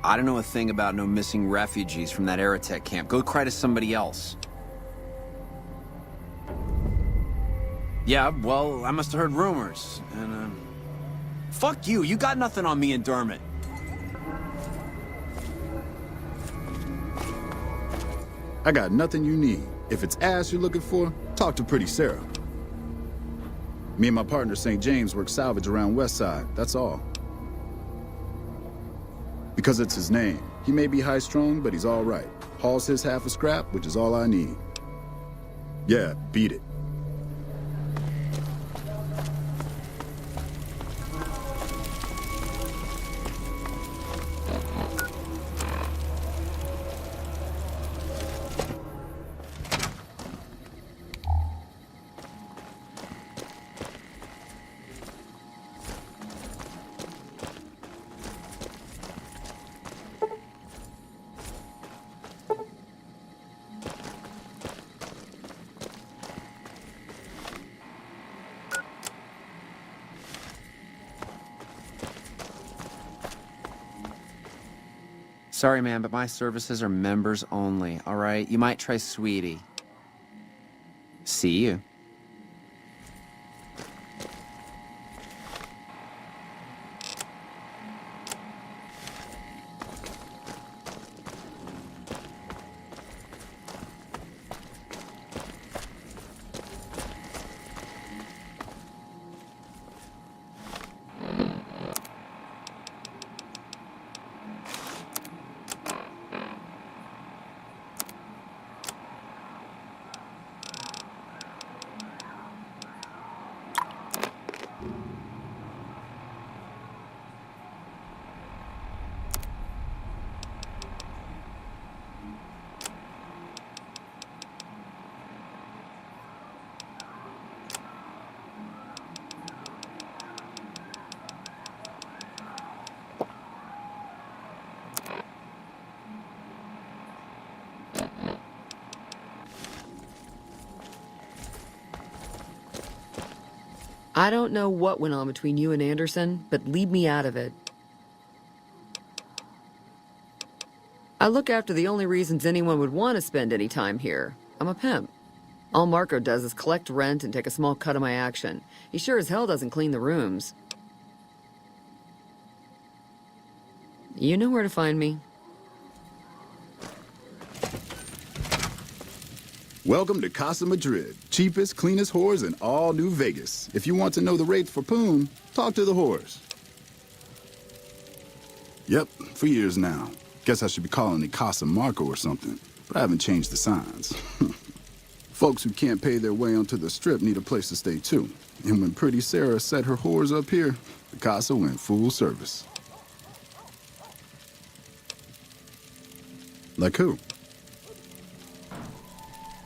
Speaker 19: I don't know a thing about no missing refugees from that Aerotech camp. Go cry to somebody else. Yeah, well, I must have heard rumors, and, fuck you, you got nothing on me and Dermot.
Speaker 9: I got nothing you need. If it's ass you're looking for, talk to Pretty Sarah. Me and my partner, St. James, work salvage around West Side, that's all. Because it's his name. He may be high-strung, but he's all right. Hauls his half a scrap, which is all I need. Yeah, beat it.
Speaker 19: Sorry, man, but my services are members only, all right? You might try Sweetie. See you.
Speaker 22: I don't know what went on between you and Anderson, but leave me out of it. I look after the only reasons anyone would want to spend any time here. I'm a pimp. All Marco does is collect rent and take a small cut of my action. He sure as hell doesn't clean the rooms. You know where to find me.
Speaker 9: Welcome to Casa Madrid. Cheapest, cleanest whores in all New Vegas. If you want to know the rates for poon, talk to the whores. Yep, for years now. Guess I should be calling it Casa Marco or something, but I haven't changed the signs. Folks who can't pay their way onto the strip need a place to stay too. And when Pretty Sarah set her whores up here, the Casa went full service. Like who?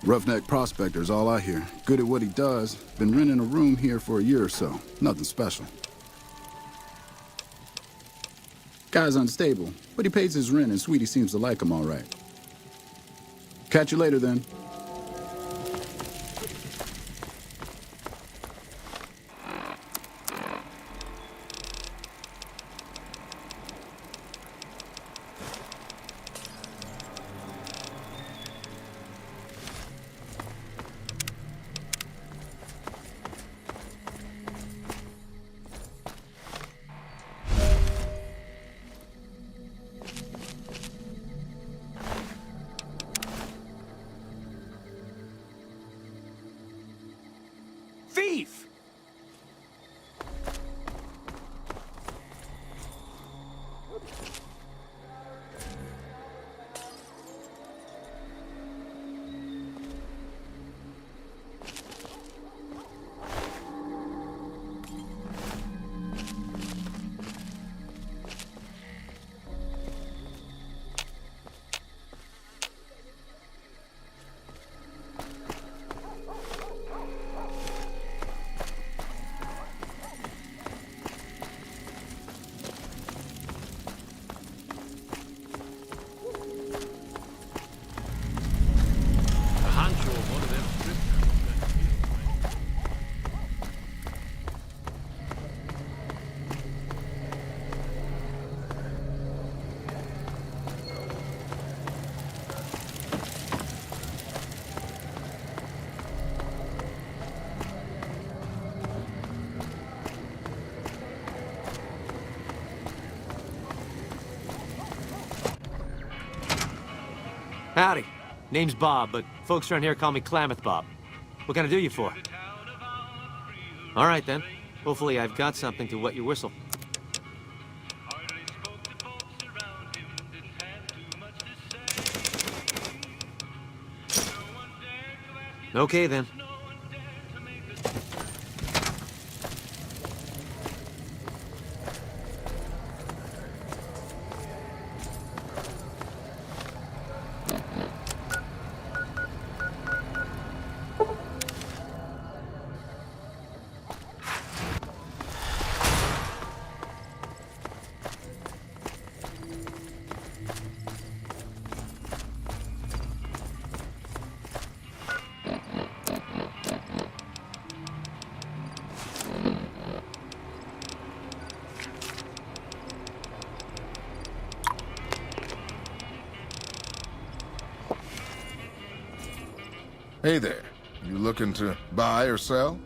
Speaker 9: Roughneck prospector's all I hear. Good at what he does. Been renting a room here for a year or so. Nothing special. Guy's unstable, but he pays his rent and Sweetie seems to like him all right. Catch you later then.
Speaker 19: Thief!
Speaker 8: Howdy. Name's Bob, but folks around here call me Klamath Bob. What can I do you for? All right, then. Hopefully I've got something to wet your whistle. Okay, then.
Speaker 17: Hey there. You looking to buy or sell?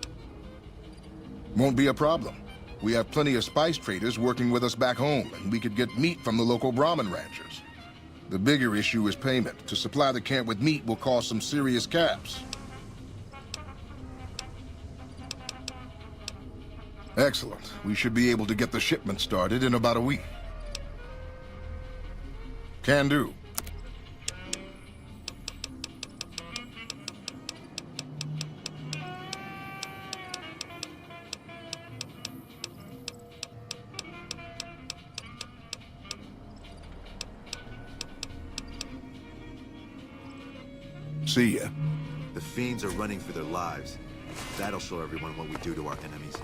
Speaker 17: Won't be a problem. We have plenty of spice traders working with us back home, and we could get meat from the local Brahmin ranchers. The bigger issue is payment. To supply the camp with meat will cause some serious caps. Excellent. We should be able to get the shipment started in about a week. Can do. See ya.
Speaker 18: The fiends are running for their lives. That'll show everyone what we do to our enemies.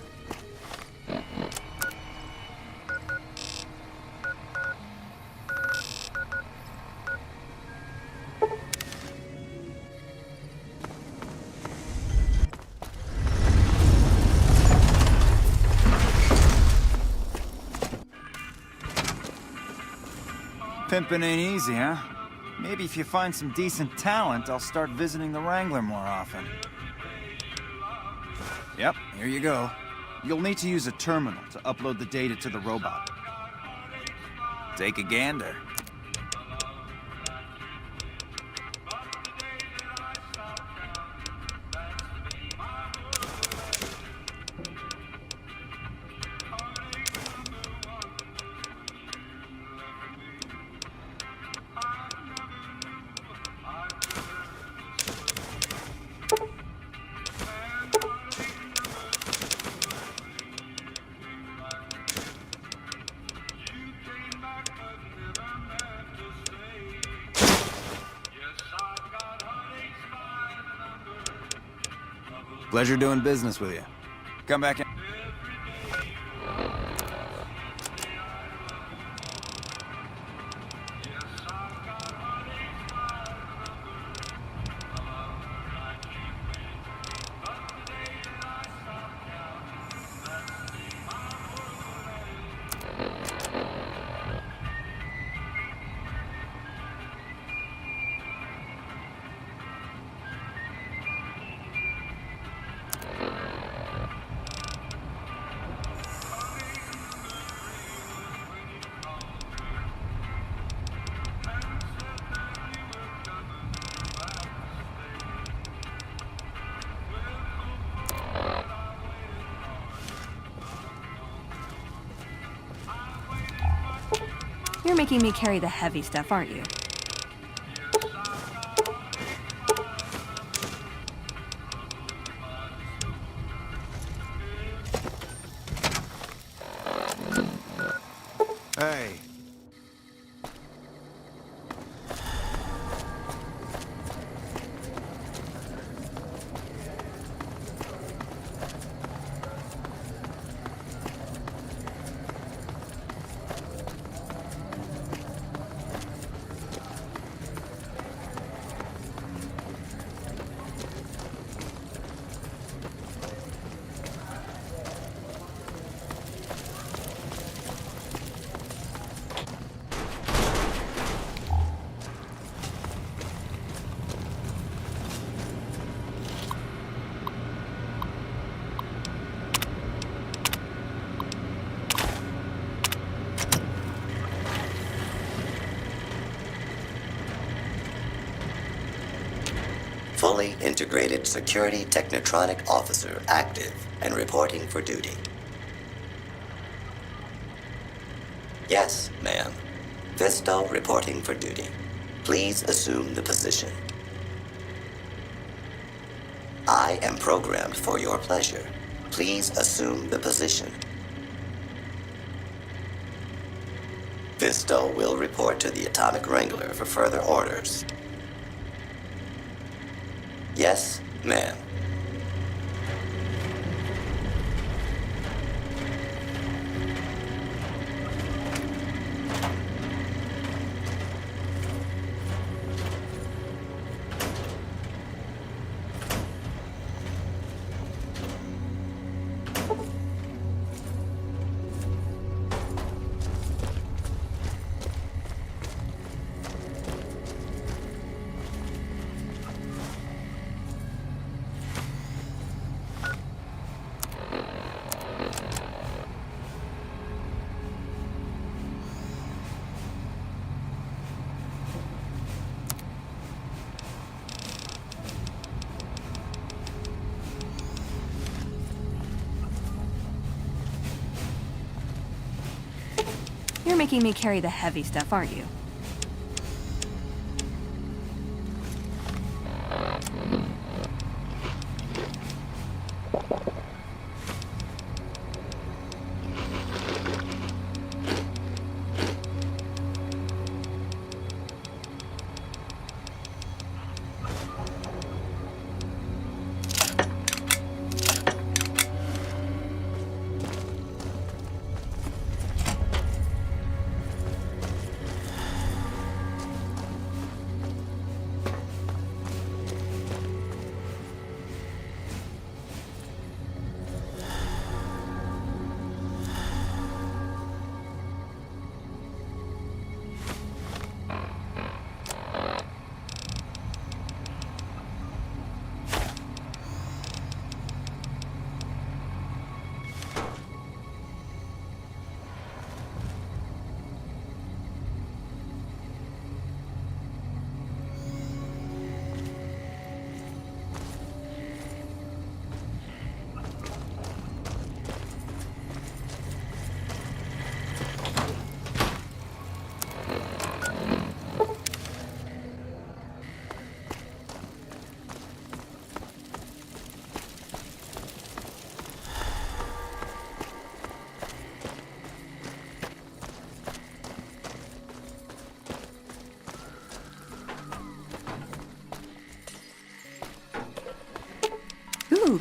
Speaker 11: Pimping ain't easy, huh? Maybe if you find some decent talent, I'll start visiting the Wrangler more often. Yep, here you go. You'll need to use a terminal to upload the data to the robot. Take a gander. Pleasure doing business with you. Come back in.
Speaker 4: You're making me carry the heavy stuff, aren't you?
Speaker 11: Hey.
Speaker 10: Fully integrated security technotronic officer active and reporting for duty. Yes, ma'am. Visto reporting for duty. Please assume the position. I am programmed for your pleasure. Please assume the position. Visto will report to the Atomic Wrangler for further orders. Yes, ma'am.
Speaker 4: You're making me carry the heavy stuff, aren't you?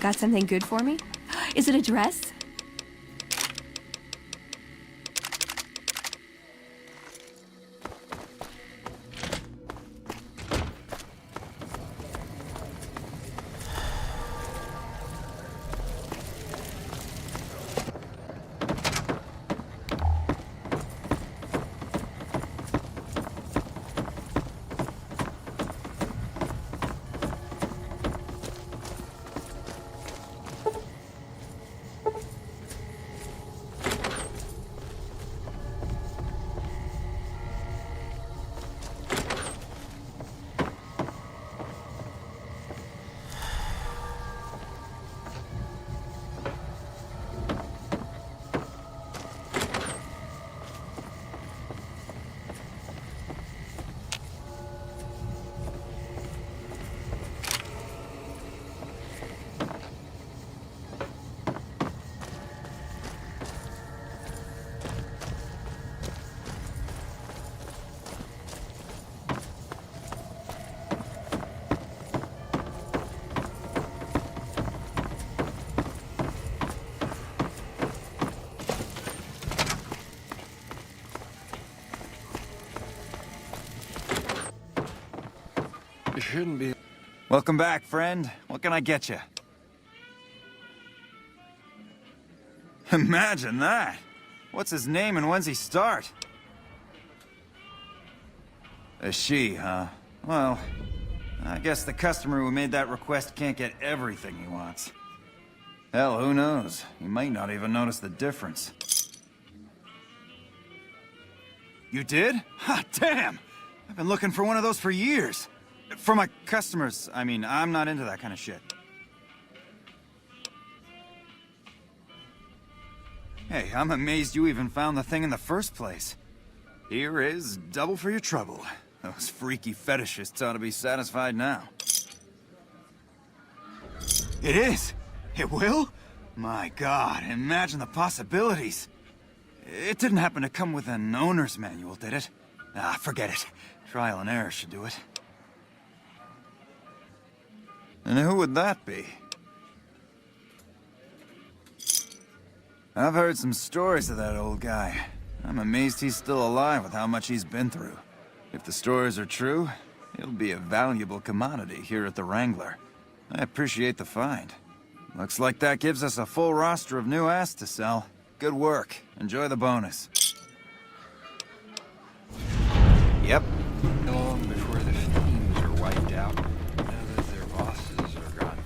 Speaker 4: got something good for me? Is it a dress?
Speaker 14: You shouldn't be...
Speaker 11: Welcome back, friend. What can I get you? Imagine that! What's his name and when's he start? A she, huh? Well, I guess the customer who made that request can't get everything he wants. Hell, who knows? He might not even notice the difference. You did? Ha, damn! I've been looking for one of those for years. For my customers, I mean, I'm not into that kind of shit. Hey, I'm amazed you even found the thing in the first place. Here is double for your trouble. Those freaky fetishists ought to be satisfied now. It is! It will? My God, imagine the possibilities. It didn't happen to come with an owner's manual, did it? Ah, forget it. Trial and error should do it. And who would that be? I've heard some stories of that old guy. I'm amazed he's still alive with how much he's been through. If the stories are true, he'll be a valuable commodity here at the Wrangler. I appreciate the find. Looks like that gives us a full roster of new ass to sell. Good work. Enjoy the bonus. Yep.
Speaker 14: Long before the themes are wiped out, now that their bosses are gone.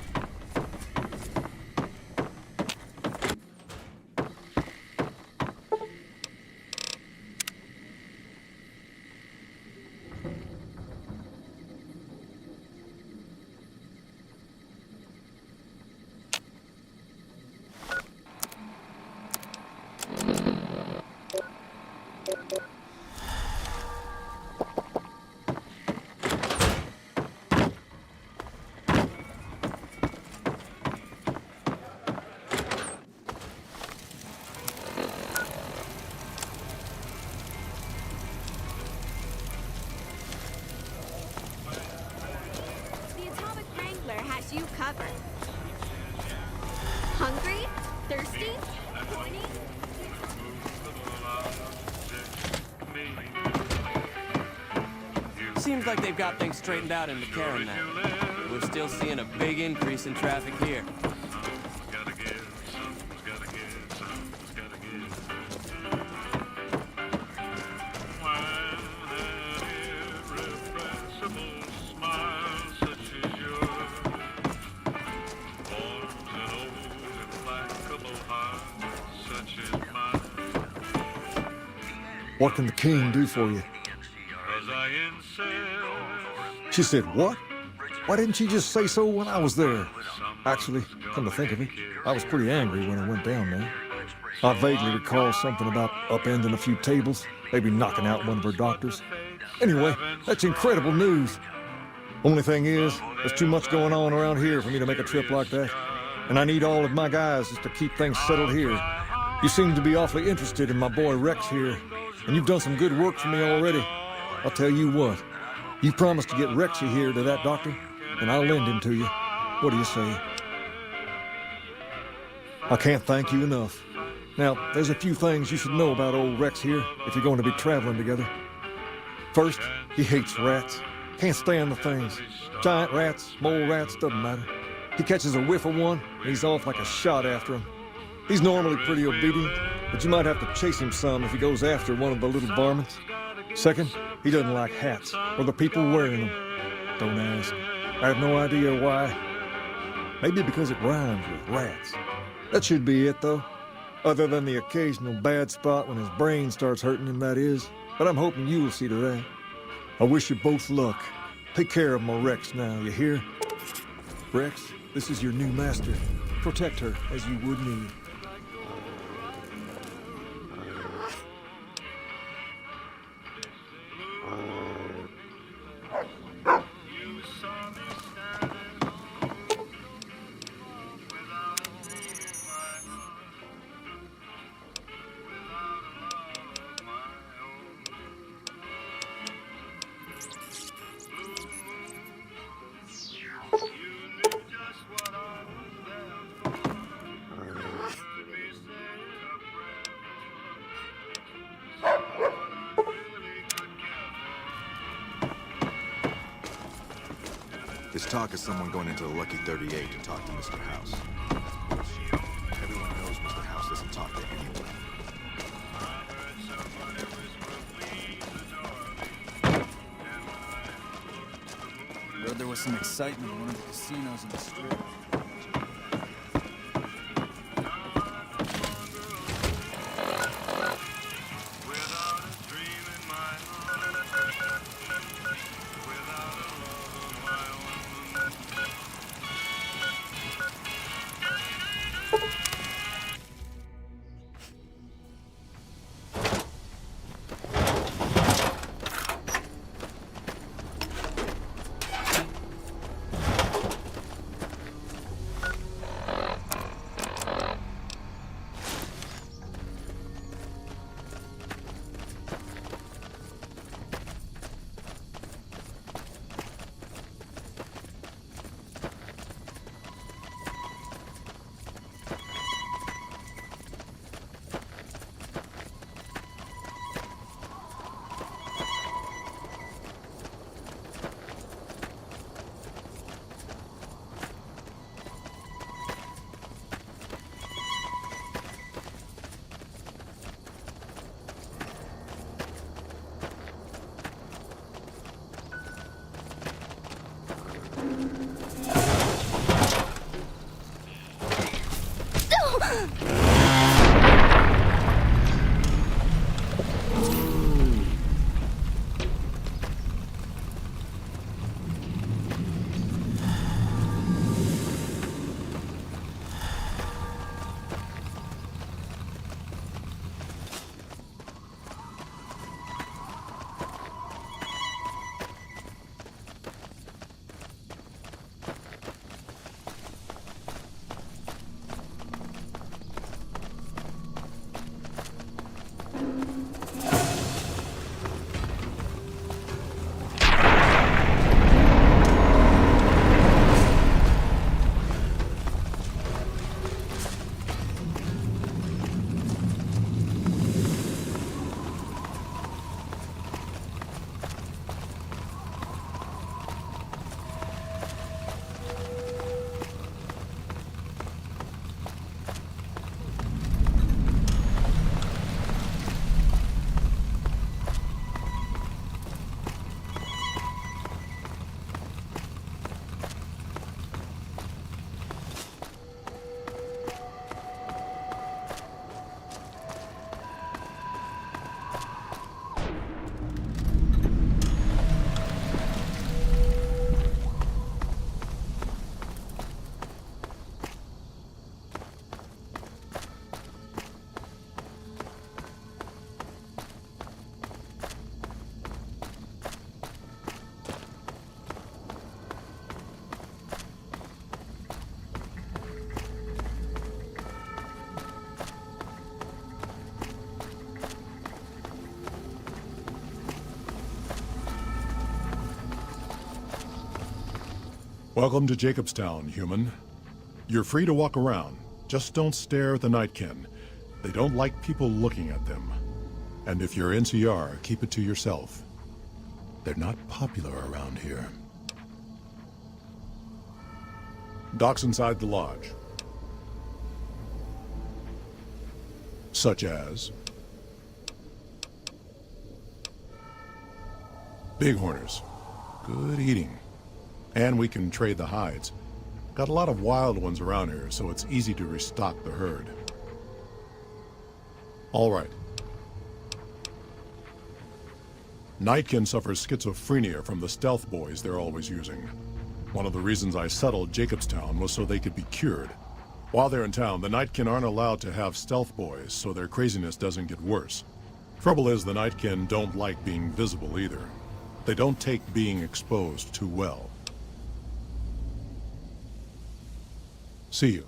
Speaker 12: You covered. Hungry? Thirsty? Pointy?
Speaker 5: Seems like they've got things straightened out in McCarran now. We're still seeing a big increase in traffic here.
Speaker 3: What can the king do for you? She said, what? Why didn't she just say so when I was there? Actually, come to think of it, I was pretty angry when I went down there. I vaguely recall something about upending a few tables, maybe knocking out one of her doctors. Anyway, that's incredible news. Only thing is, there's too much going on around here for me to make a trip like that. And I need all of my guys just to keep things settled here. You seem to be awfully interested in my boy Rex here, and you've done some good work for me already. I'll tell you what, you promised to get Rexy here to that doctor, and I'll lend him to you. What do you say? I can't thank you enough. Now, there's a few things you should know about old Rex here if you're going to be traveling together. First, he hates rats. Can't stand the things. Giant rats, mole rats, doesn't matter. He catches a whiff of one, and he's off like a shot after him. He's normally pretty obedient, but you might have to chase him some if he goes after one of the little varmints. Second, he doesn't like hats, or the people wearing them. Don't ask. I have no idea why. Maybe because it rhymes with rats. That should be it, though. Other than the occasional bad spot when his brain starts hurting him, that is. But I'm hoping you'll see to that. I wish you both luck. Take care of my Rex now, you hear? Rex, this is your new master. Protect her as you would me.
Speaker 18: There's talk of someone going into the Lucky 38 to talk to Mr. House. Everyone knows Mr. House doesn't talk to anyone.
Speaker 11: Heard there was some excitement in one of the casinos in the strip.
Speaker 6: Welcome to Jacobstown, human. You're free to walk around, Just don't stare at the Nightkin. They don't like people looking at them. And if you're NCR, keep it to yourself. They're not popular around here. Docks inside the lodge. Such as bighorners. Good eating. And we can trade the hides. Got a lot of wild ones around here, so it's easy to restock the herd. All right. Nightkin suffers schizophrenia from the stealth boys they're always using. One of the reasons I settled Jacobstown was so they could be cured. While they're in town, the Nightkin aren't allowed to have stealth boys, so their craziness doesn't get worse. Trouble is, the Nightkin don't like being visible either. They don't take being exposed too well. See you.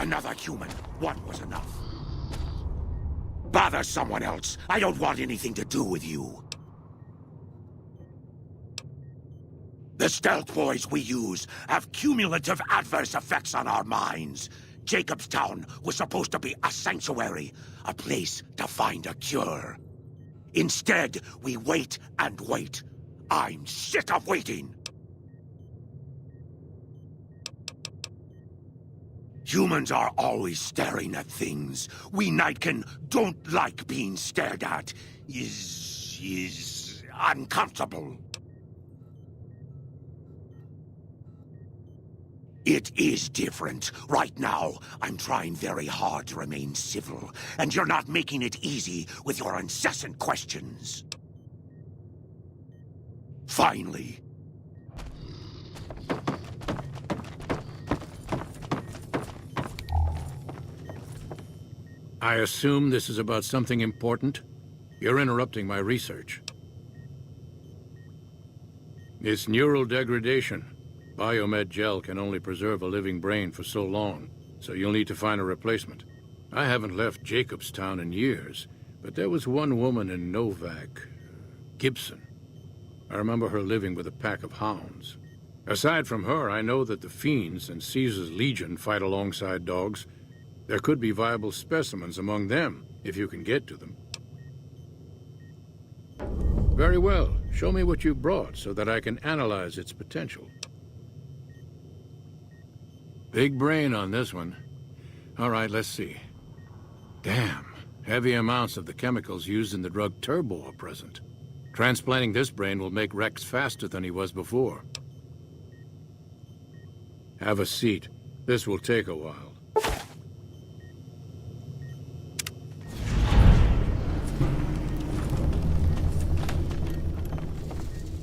Speaker 13: Another human. One was enough. Bother someone else. I don't want anything to do with you. The stealth boys we use have cumulative adverse effects on our minds. Jacobstown was supposed to be a sanctuary, a place to find a cure. Instead, we wait and wait. I'm sick of waiting. Humans are always staring at things. We Nightkin don't like being stared at. Is uncomfortable. It is different. Right now, I'm trying very hard to remain civil, and you're not making it easy with your incessant questions. Finally.
Speaker 23: I assume this is about something important? You're interrupting my research. It's neural degradation. Biomed gel can only preserve a living brain for so long, so you'll need to find a replacement. I haven't left Jacobstown in years, but there was one woman in Novak, Gibson. I remember her living with a pack of hounds. Aside from her, I know that the Fiends and Caesar's Legion fight alongside dogs. There could be viable specimens among them, if you can get to them. Very well. Show me what you brought so that I can analyze its potential. Big brain on this one. All right, let's see. Damn. Heavy amounts of the chemicals used in the drug Turbo are present. Transplanting this brain will make Rex faster than he was before. Have a seat. This will take a while.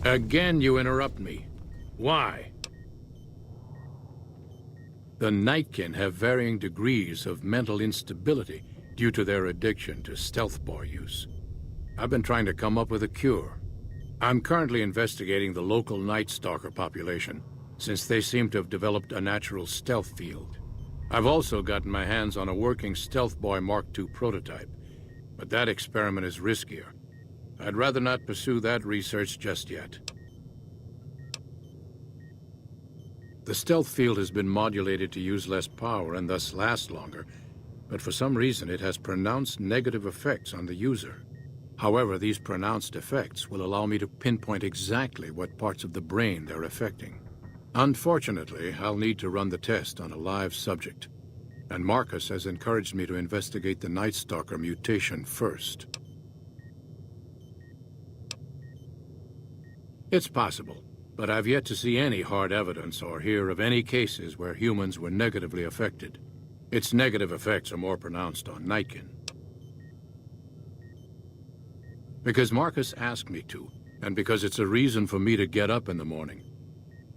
Speaker 23: Again, you interrupt me. Why? The Nightkin have varying degrees of mental instability, due to their addiction to stealth boy use. I've been trying to come up with a cure. I'm currently investigating the local Night Stalker population, since they seem to have developed a natural stealth field. I've also gotten my hands on a working Stealth Boy Mark II prototype, but that experiment is riskier. I'd rather not pursue that research just yet. The stealth field has been modulated to use less power and thus last longer, but for some reason it has pronounced negative effects on the user. However, these pronounced effects will allow me to pinpoint exactly what parts of the brain they're affecting. Unfortunately, I'll need to run the test on a live subject, and Marcus has encouraged me to investigate the Night Stalker mutation first. It's possible, but I've yet to see any hard evidence or hear of any cases where humans were negatively affected. Its negative effects are more pronounced on Nightkin. Because Marcus asked me to, and because it's a reason for me to get up in the morning,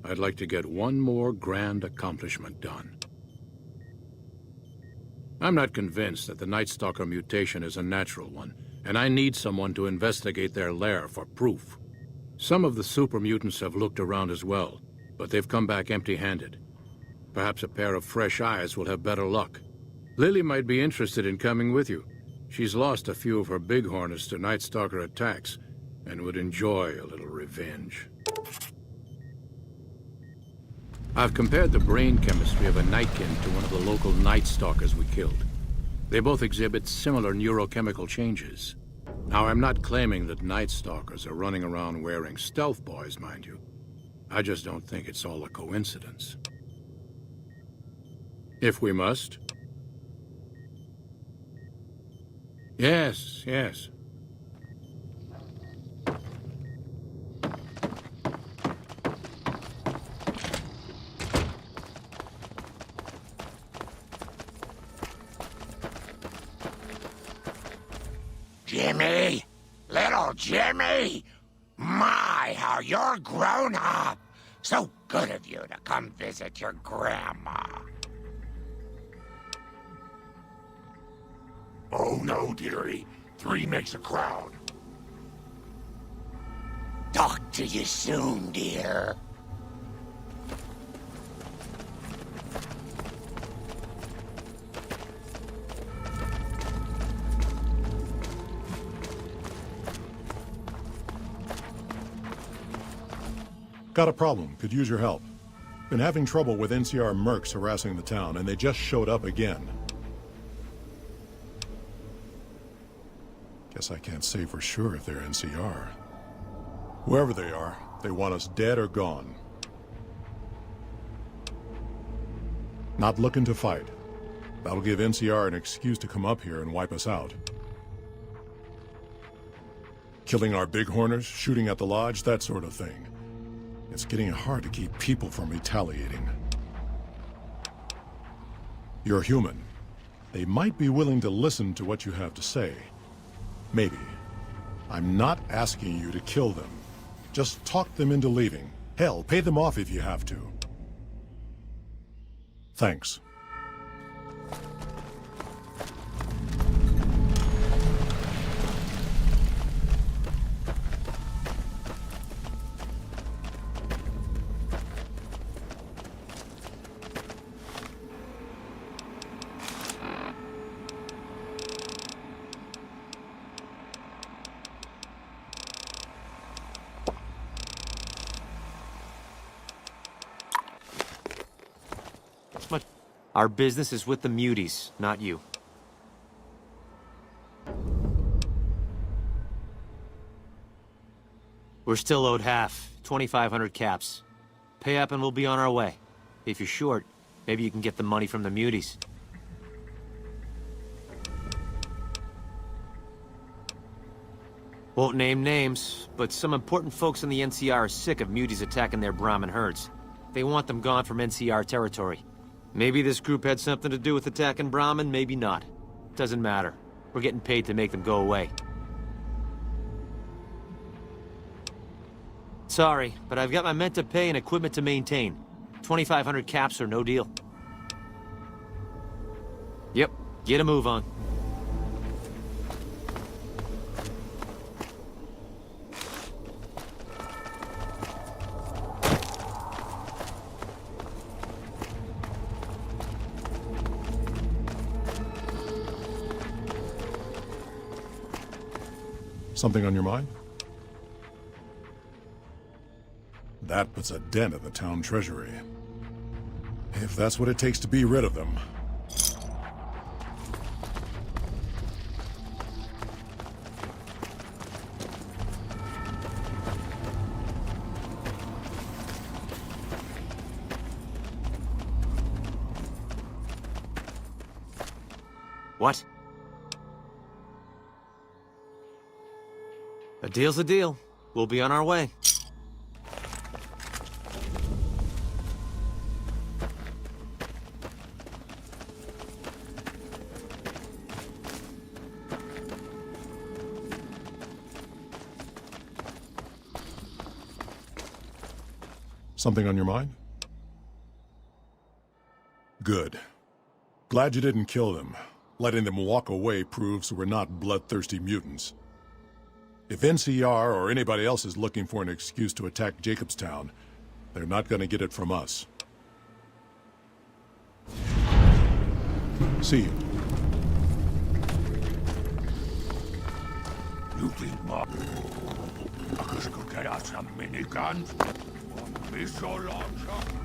Speaker 23: I'd like to get one more grand accomplishment done. I'm not convinced that the Night Stalker mutation is a natural one, and I need someone to investigate their lair for proof. Some of the super mutants have looked around as well, but they've come back empty-handed. Perhaps a pair of fresh eyes will have better luck. Lily might be interested in coming with you. She's lost a few of her bighorners to Night Stalker attacks, and would enjoy a little revenge. I've compared the brain chemistry of a Nightkin to one of the local Night Stalkers we killed. They both exhibit similar neurochemical changes. Now, I'm not claiming that Night Stalkers are running around wearing stealth boys, mind you. I just don't think it's all a coincidence. If we must. Yes, yes.
Speaker 13: Jimmy! Little Jimmy! My, how you're grown up! So good of you to come visit your grandma. Oh no, dearie. 3 makes a crowd. Talk to you soon, dear.
Speaker 6: Got a problem. Could use your help. Been having trouble with NCR mercs harassing the town, and they just showed up again. Guess I can't say for sure if they're NCR. Whoever they are, they want us dead or gone. Not looking to fight. That'll give NCR an excuse to come up here and wipe us out. Killing our bighorners, shooting at the lodge, that sort of thing. It's getting hard to keep people from retaliating. You're human. They might be willing to listen to what you have to say. Maybe. I'm not asking you to kill them. Just talk them into leaving. Hell, pay them off if you have to. Thanks.
Speaker 8: Our business is with the muties, not you. We're still owed half, 2,500 caps. Pay up and we'll be on our way. If you're short, maybe you can get the money from the muties. Won't name names, but some important folks in the NCR are sick of muties attacking their Brahmin herds. They want them gone from NCR territory. Maybe this group had something to do with attacking Brahmin, maybe not. Doesn't matter. We're getting paid to make them go away. Sorry, but I've got my men to pay and equipment to maintain. 2,500 caps or no deal. Yep, get a move on.
Speaker 6: Something on your mind? That puts a dent in the town treasury. If that's what it takes to be rid of them.
Speaker 8: What? A deal's a deal. We'll be on our way.
Speaker 6: Something on your mind? Good. Glad you didn't kill them. Letting them walk away proves we're not bloodthirsty mutants. If NCR or anybody else is looking for an excuse to attack Jacobstown, they're not gonna get it from us. See you.
Speaker 13: You think Mark? Agus go get out some miniguns? Won't be so long, sir.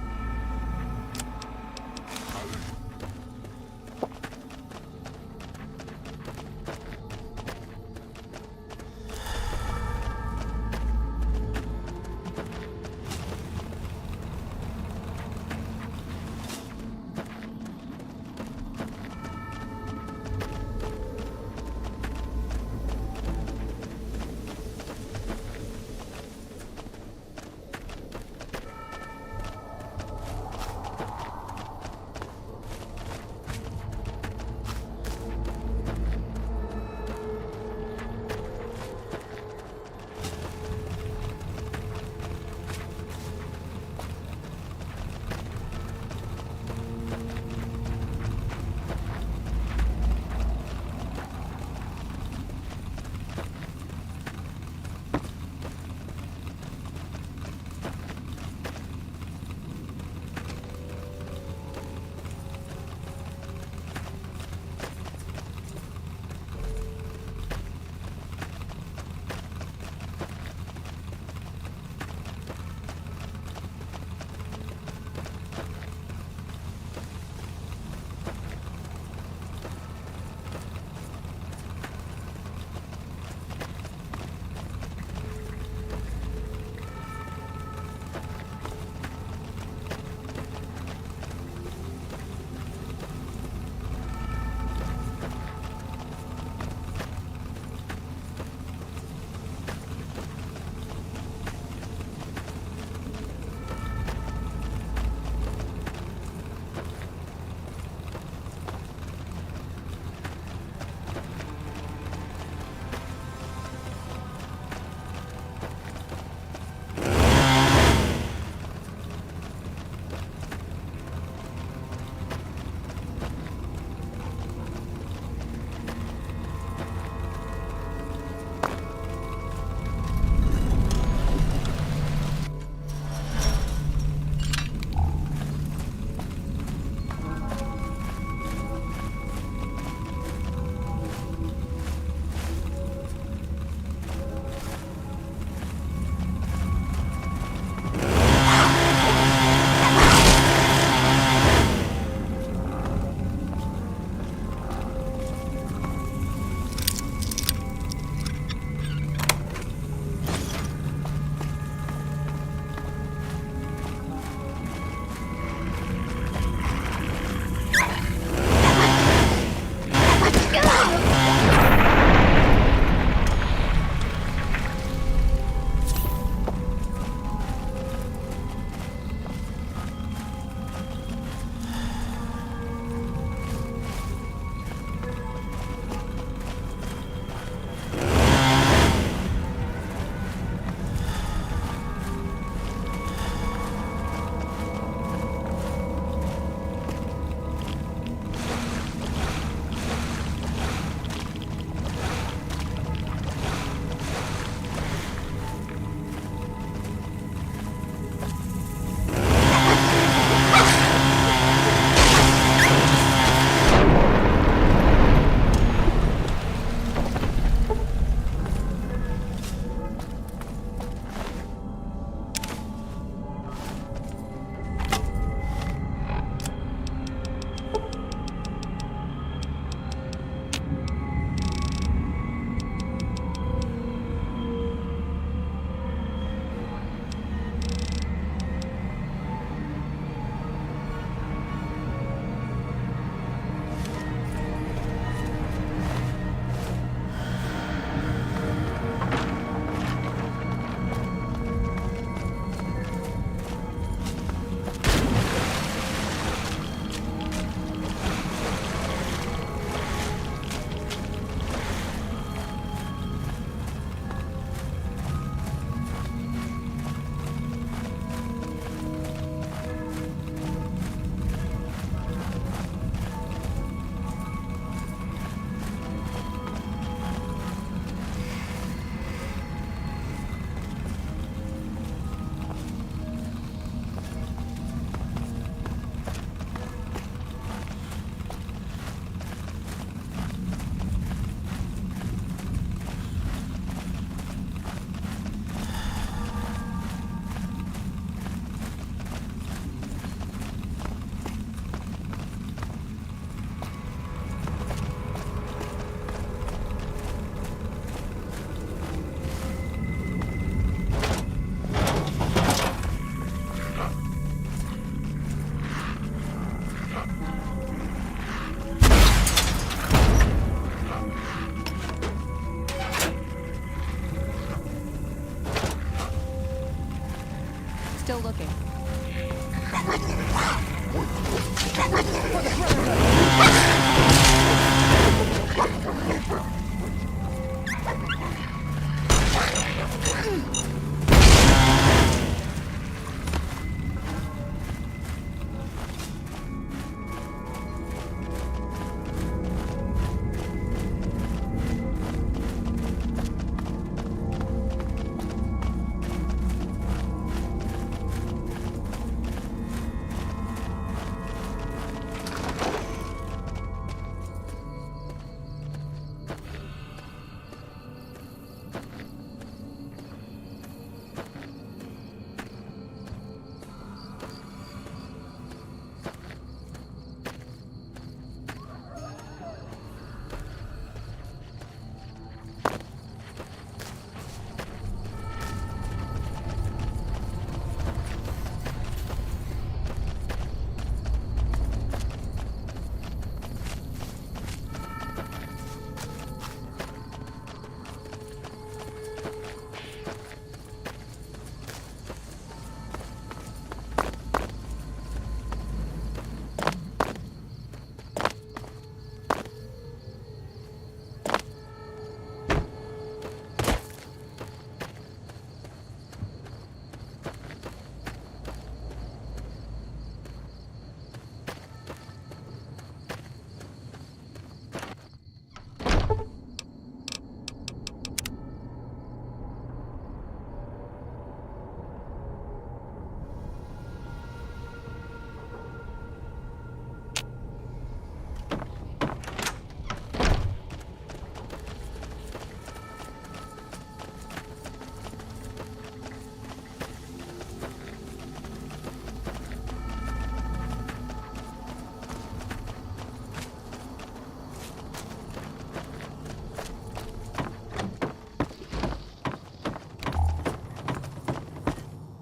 Speaker 4: still looking.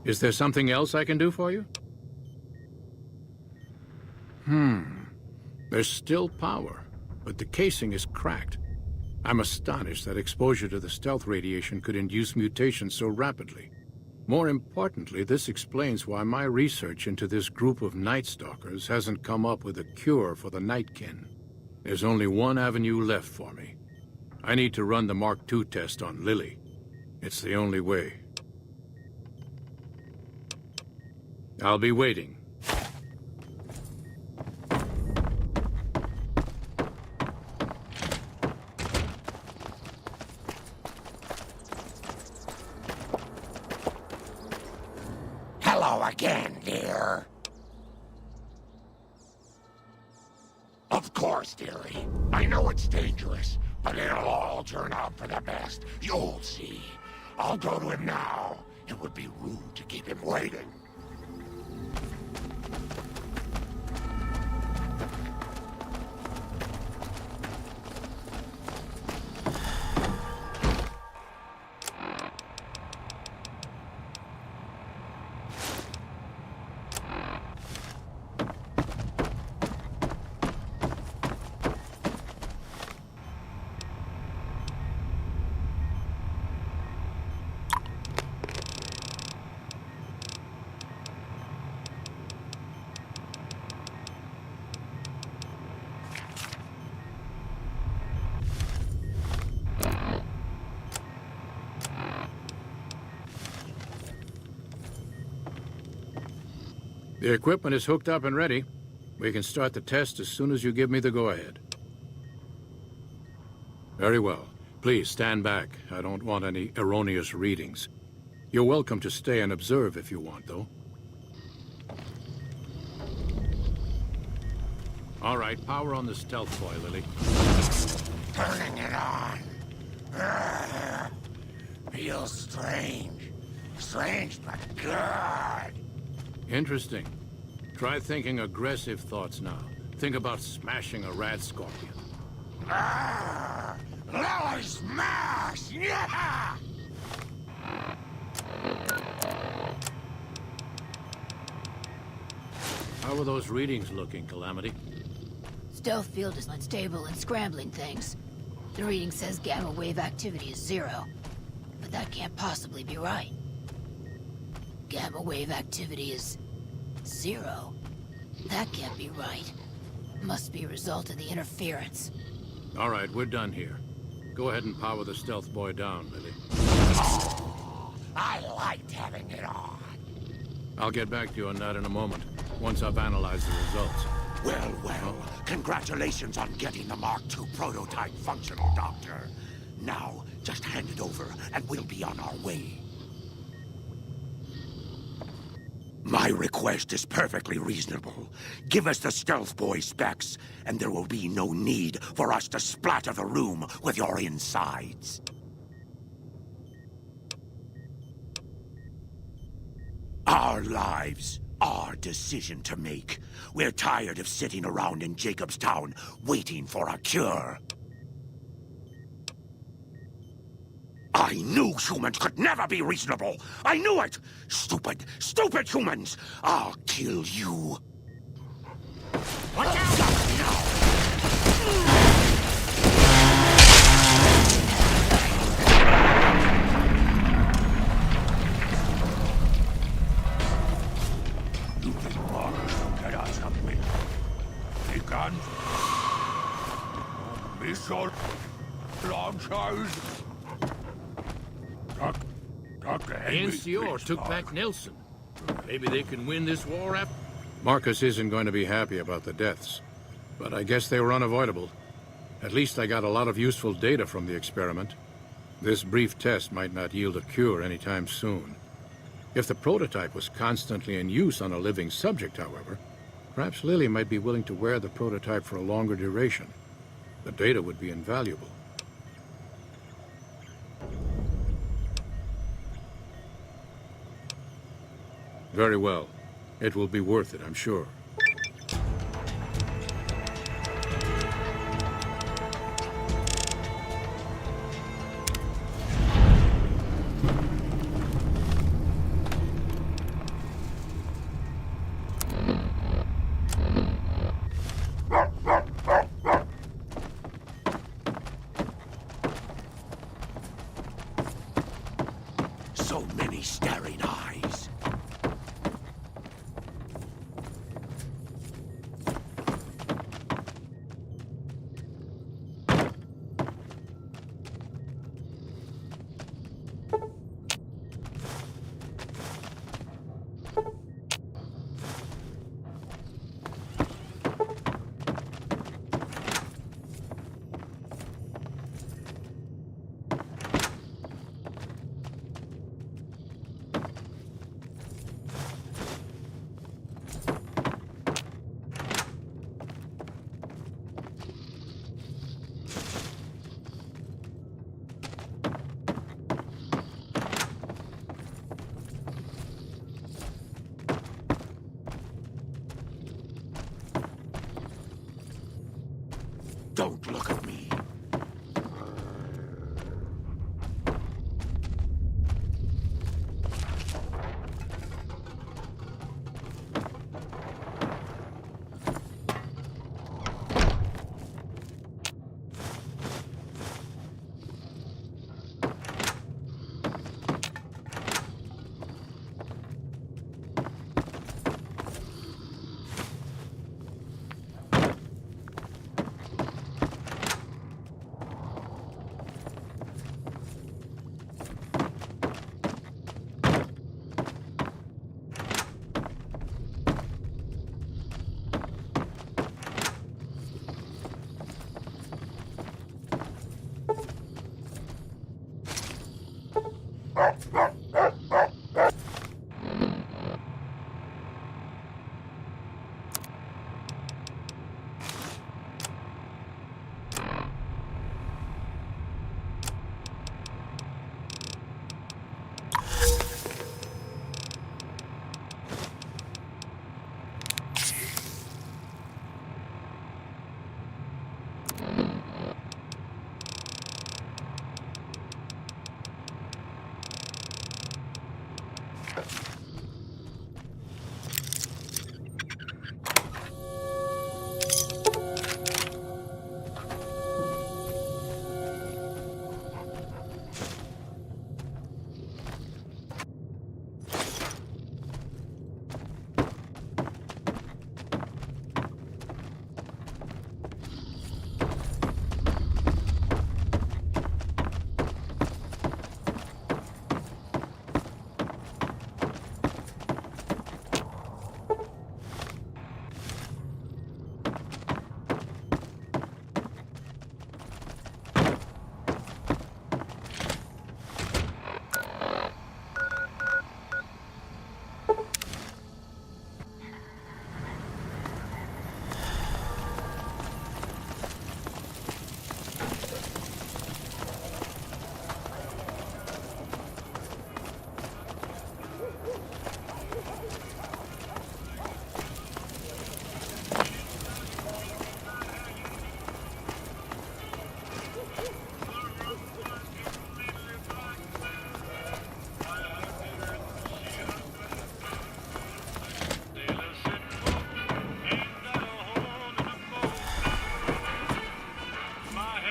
Speaker 23: Is there something else I can do for you? There's still power, but the casing is cracked. I'm astonished that exposure to the stealth radiation could induce mutations so rapidly. More importantly, this explains why my research into this group of Night Stalkers hasn't come up with a cure for the Nightkin. There's only one avenue left for me. I need to run the Mark II test on Lily. It's the only way. I'll be waiting.
Speaker 13: Hello again, dear. Of course, dearie. I know it's dangerous, but it'll all turn out for the best. You'll see. I'll go to him now. It would be rude to keep him waiting.
Speaker 23: The equipment is hooked up and ready. We can start the test as soon as you give me the go-ahead. Very well. Please stand back. I don't want any erroneous readings. You're welcome to stay and observe if you want, though. All right, power on the stealth boy, Lily.
Speaker 13: Turning it on. Feels strange. Strange, but good.
Speaker 23: Interesting. Try thinking aggressive thoughts now. Think about smashing a rad scorpion.
Speaker 13: Lily smash! Yeah!
Speaker 23: How are those readings looking, Calamity?
Speaker 2: Stealth field is unstable and scrambling things. The reading says gamma wave activity is 0. But that can't possibly be right. gamma wave activity is 0. That can't be right. Must be a result of the interference.
Speaker 23: All right, we're done here. Go ahead and power the stealth boy down, Lily.
Speaker 13: I liked having it on.
Speaker 23: I'll get back to you on that in a moment, once I've analyzed the results.
Speaker 13: Well, congratulations on getting the Mark II prototype functional, Doctor. Now, just hand it over, and we'll be on our way. My request is perfectly reasonable. Give us the stealth boy specs, and there will be no need for us to splatter the room with your insides. Our lives, our decision to make. We're tired of sitting around in Jacobstown waiting for a cure. I knew humans could never be reasonable. I knew it! Stupid, stupid humans! I'll kill you. Watch out! Now! You think Marcus will get us something? He can. Be so long, Charles.
Speaker 23: The NCR took back Nelson. Maybe they can win this war after... Marcus isn't going to be happy about the deaths, but I guess they were unavoidable. At least I got a lot of useful data from the experiment. This brief test might not yield a cure anytime soon. If the prototype was constantly in use on a living subject, however, perhaps Lily might be willing to wear the prototype for a longer duration. The data would be invaluable. Very well. It will be worth it, I'm sure.
Speaker 13: So many staring eyes. Don't look at me.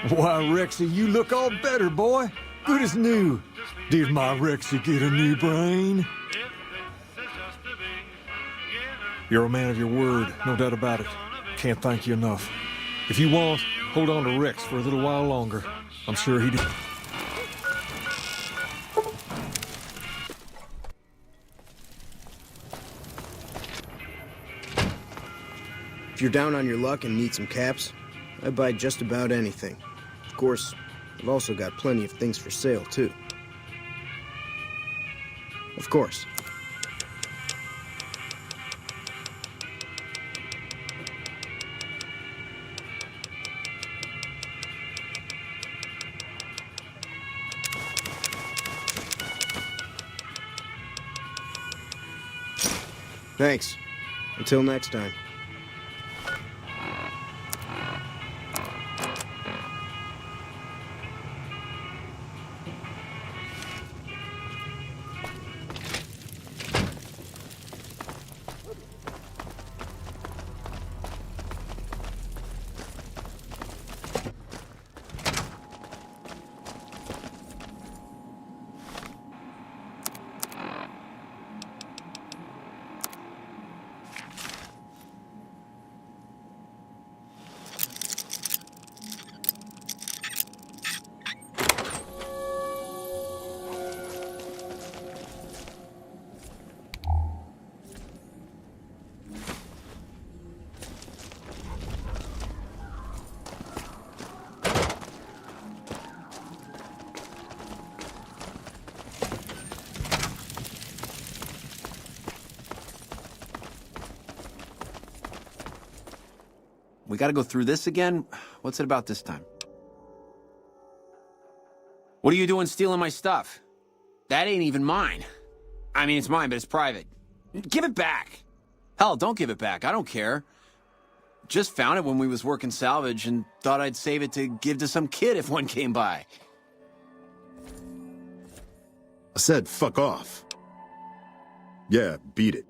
Speaker 3: Why, Rexy, you look all better, boy. Good as new. Did my Rexy get a new brain? You're a man of your word, no doubt about it. Can't thank you enough. If you want, hold on to Rex for a little while longer. I'm sure he did.
Speaker 7: If you're down on your luck and need some caps, I buy just about anything. Of course, I've also got plenty of things for sale, too. Of course. Thanks. Until next time.
Speaker 19: We gotta go through this again? What's it about this time? What are you doing stealing my stuff? That ain't even mine. I mean, it's mine, but it's private. Give it back. Hell, don't give it back. I don't care. Just found it when we was working salvage and thought I'd save it to give to some kid if one came by.
Speaker 9: I said fuck off. Yeah, beat it.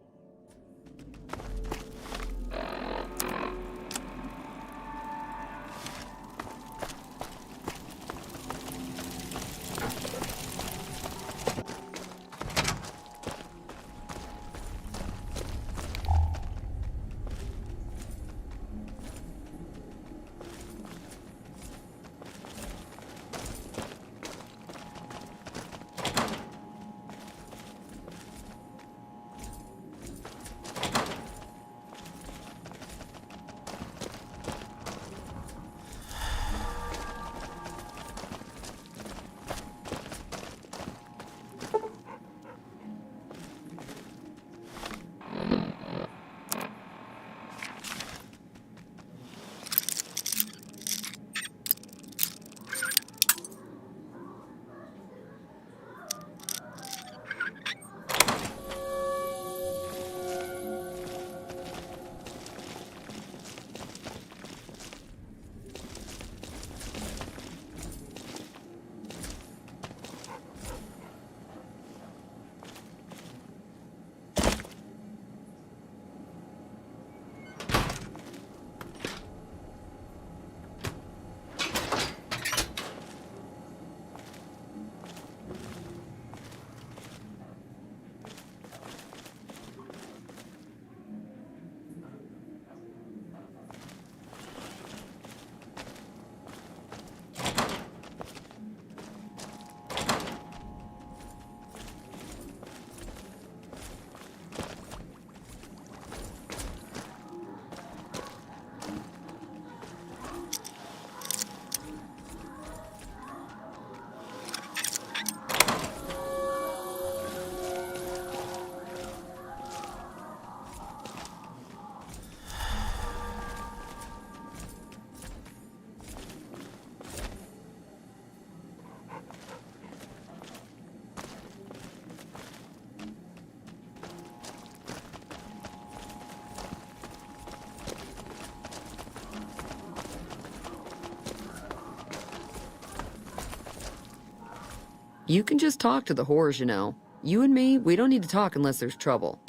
Speaker 22: You can just talk to the whores, you know. You and me, we don't need to talk unless there's trouble.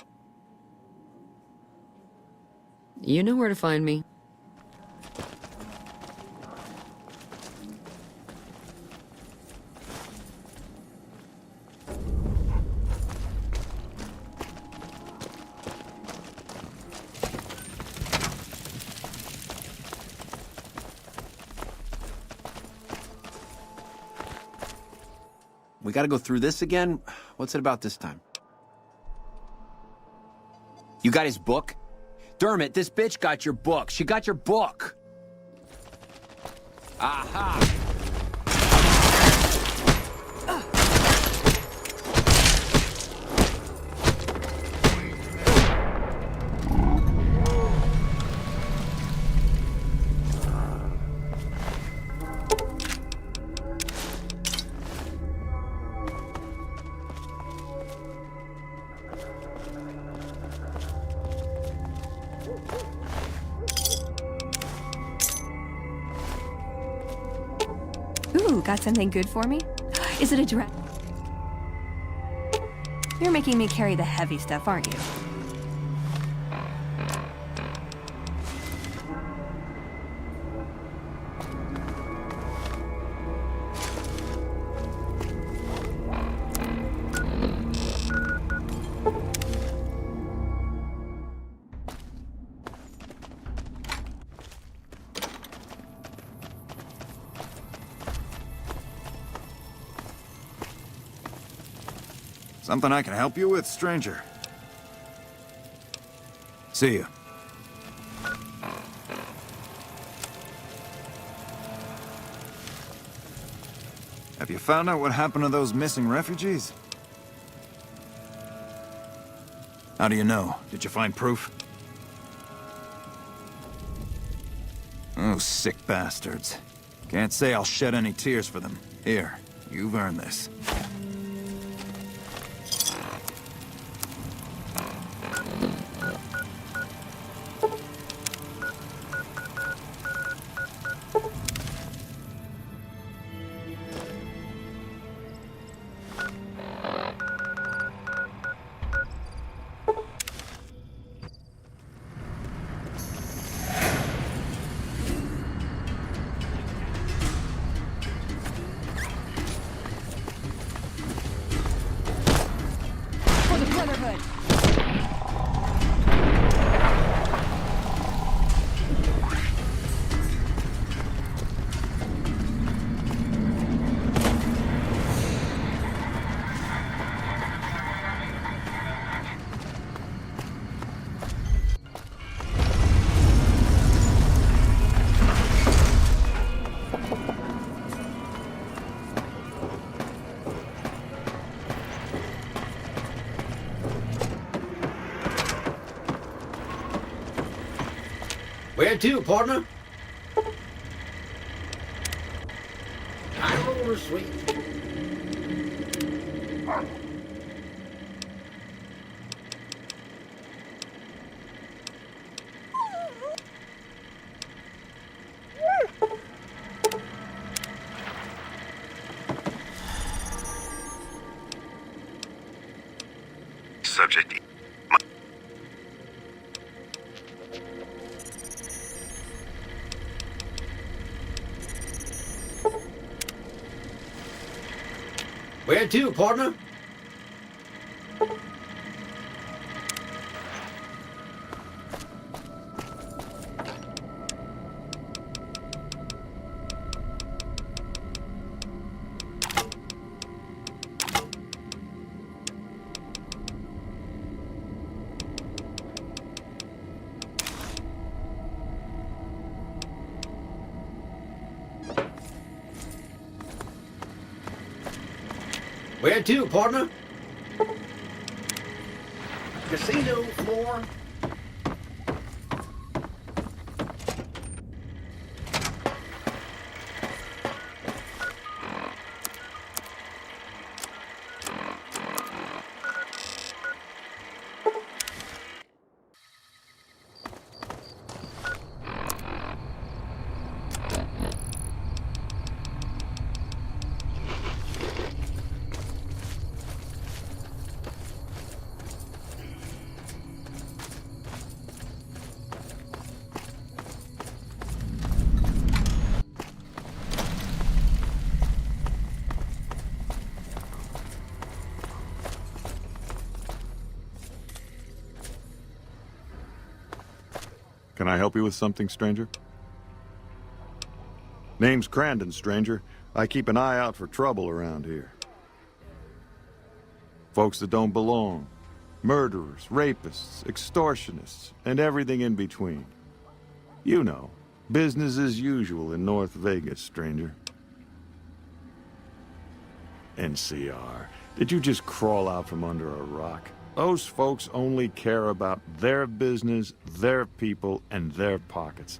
Speaker 22: You know where to find me.
Speaker 19: We gotta go through this again? What's it about this time? You got his book? Dermot, this bitch got your book. She got your book. Aha!
Speaker 4: Ooh, got something good for me? Is it a dress? You're making me carry the heavy stuff, aren't you?
Speaker 11: Something I can help you with, stranger? See you. Have you found out what happened to those missing refugees? How do you know? Did you find proof? Oh, sick bastards. Can't say I'll shed any tears for them. Here, you've earned this.
Speaker 4: For the Brotherhood!
Speaker 15: Where to, partner? I roll sweet.
Speaker 16: Subject.
Speaker 15: Where to, partner? Where to, partner? Casino floor.
Speaker 20: Can I help you with something, stranger? Name's Crandon, stranger. I keep an eye out for trouble around here. Folks that don't belong. Murderers, rapists, extortionists, and everything in between. You know, business as usual in North Vegas, stranger. NCR, did you just crawl out from under a rock? Those folks only care about their business, their people, and their pockets.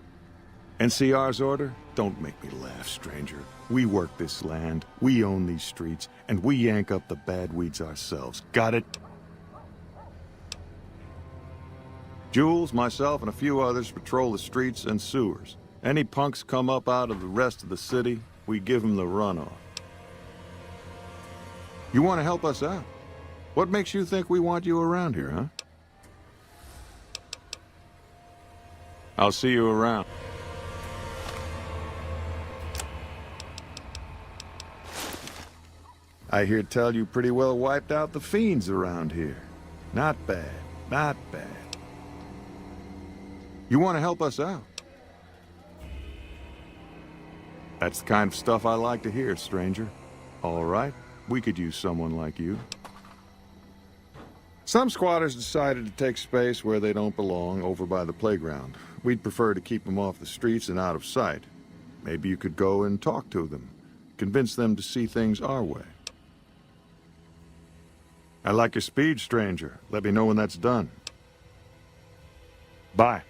Speaker 20: NCR's order? Don't make me laugh, stranger. We work this land, we own these streets, and we yank up the bad weeds ourselves. Got it? Jules, myself, and a few others patrol the streets and sewers. Any punks come up out of the rest of the city, we give them the runoff. You want to help us out? What makes you think we want you around here, huh? I'll see you around. I hear tell you pretty well wiped out the fiends around here. Not bad, not bad. You want to help us out? That's the kind of stuff I like to hear, stranger. All right, we could use someone like you. Some squatters decided to take space where they don't belong, over by the playground. We'd prefer to keep them off the streets and out of sight. Maybe you could go and talk to them, convince them to see things our way. I like your speed, stranger. Let me know when that's done. Bye.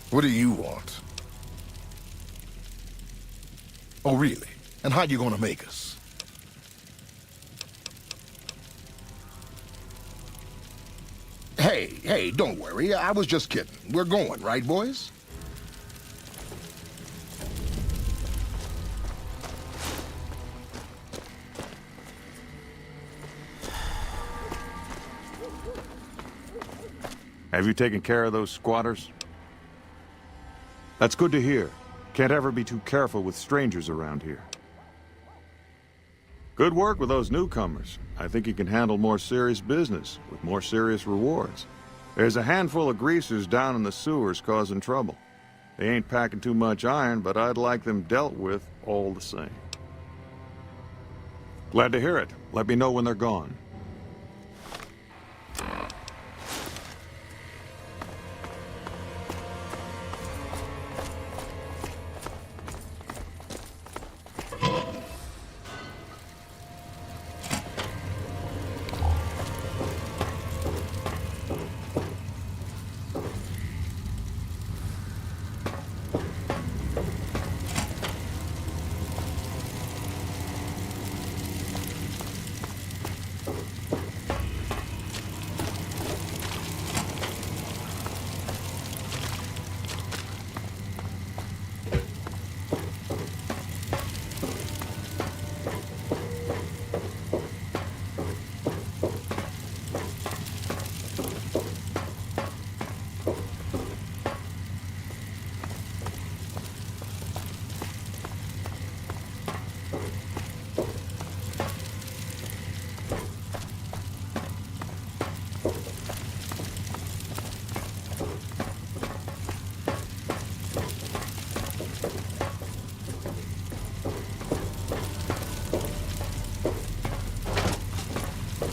Speaker 17: What do you want? Oh, really? And how you gonna make us? Hey, don't worry. I was just kidding. We're going, right, boys?
Speaker 20: Have you taken care of those squatters? That's good to hear. Can't ever be too careful with strangers around here. Good work with those newcomers. I think you can handle more serious business with more serious rewards. There's a handful of greasers down in the sewers causing trouble. They ain't packing too much iron, but I'd like them dealt with all the same. Glad to hear it. Let me know when they're gone.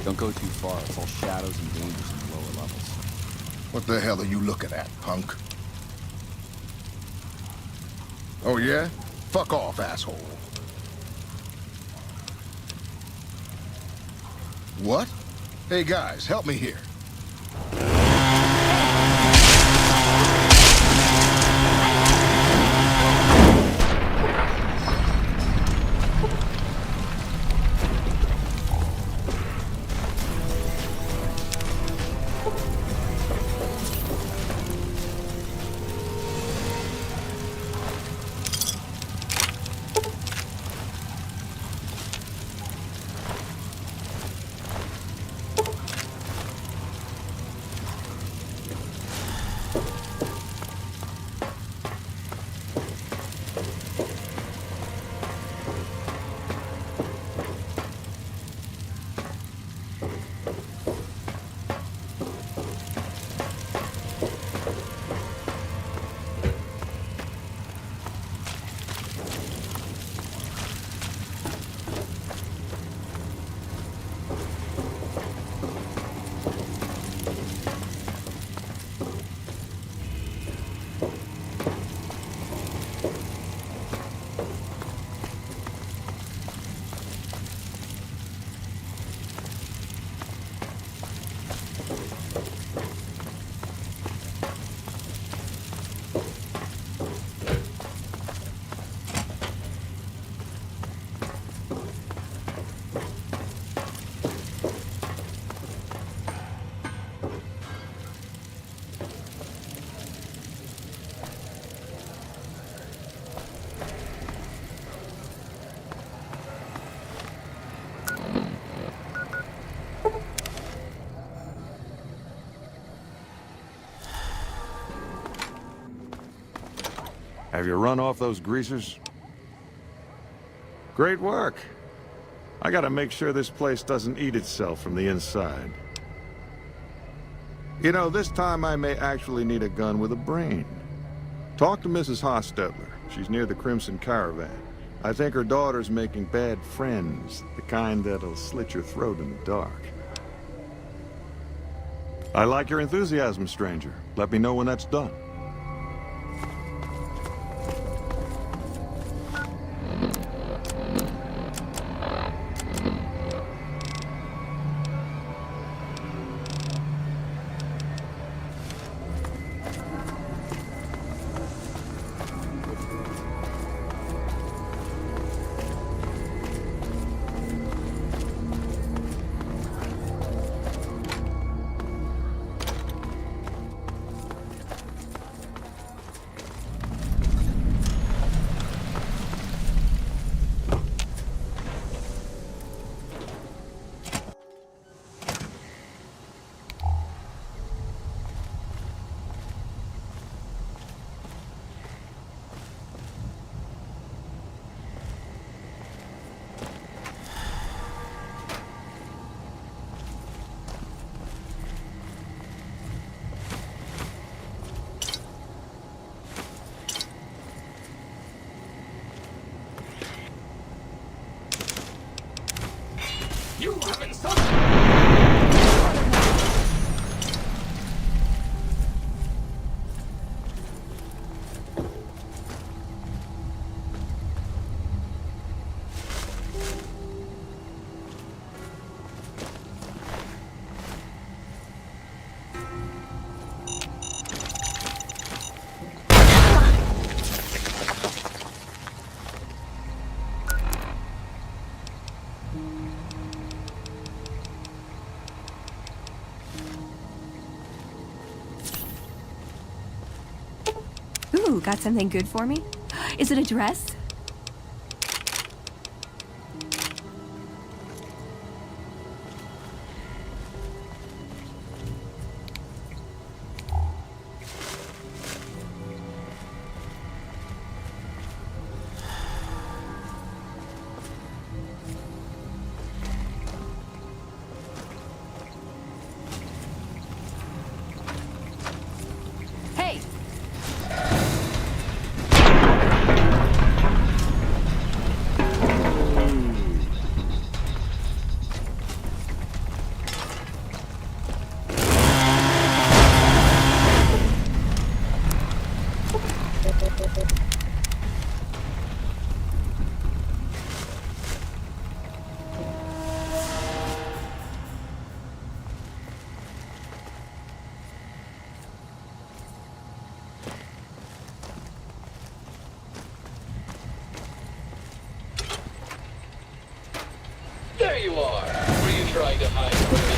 Speaker 1: Don't go too far. It's all shadows and dangers in the lower levels.
Speaker 17: What the hell are you looking at, punk? Oh, yeah? Fuck off, asshole. What? Hey, guys, help me here.
Speaker 20: Have you run off those greasers? Great work. I gotta make sure this place doesn't eat itself from the inside. You know, this time I may actually need a gun with a brain. Talk to Mrs. Hostetler. She's near the Crimson Caravan. I think her daughter's making bad friends, the kind that'll slit your throat in the dark. I like your enthusiasm, stranger. Let me know when that's done.
Speaker 13: You haven't
Speaker 4: Ooh, got something good for me? Is it a dress? Hey!
Speaker 10: There you are. Were you trying to hide from me?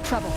Speaker 4: Trouble.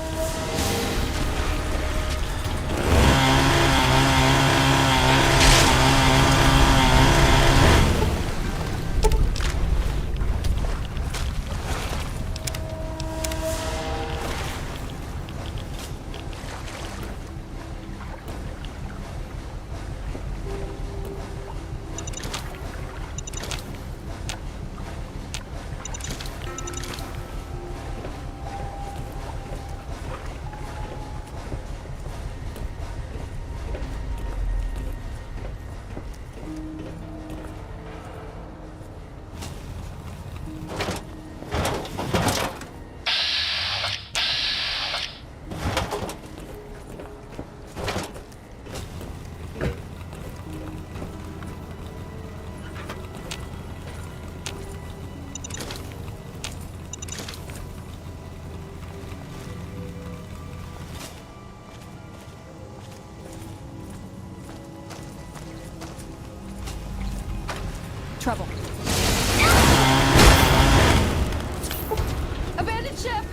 Speaker 4: Trouble. Abandoned ship!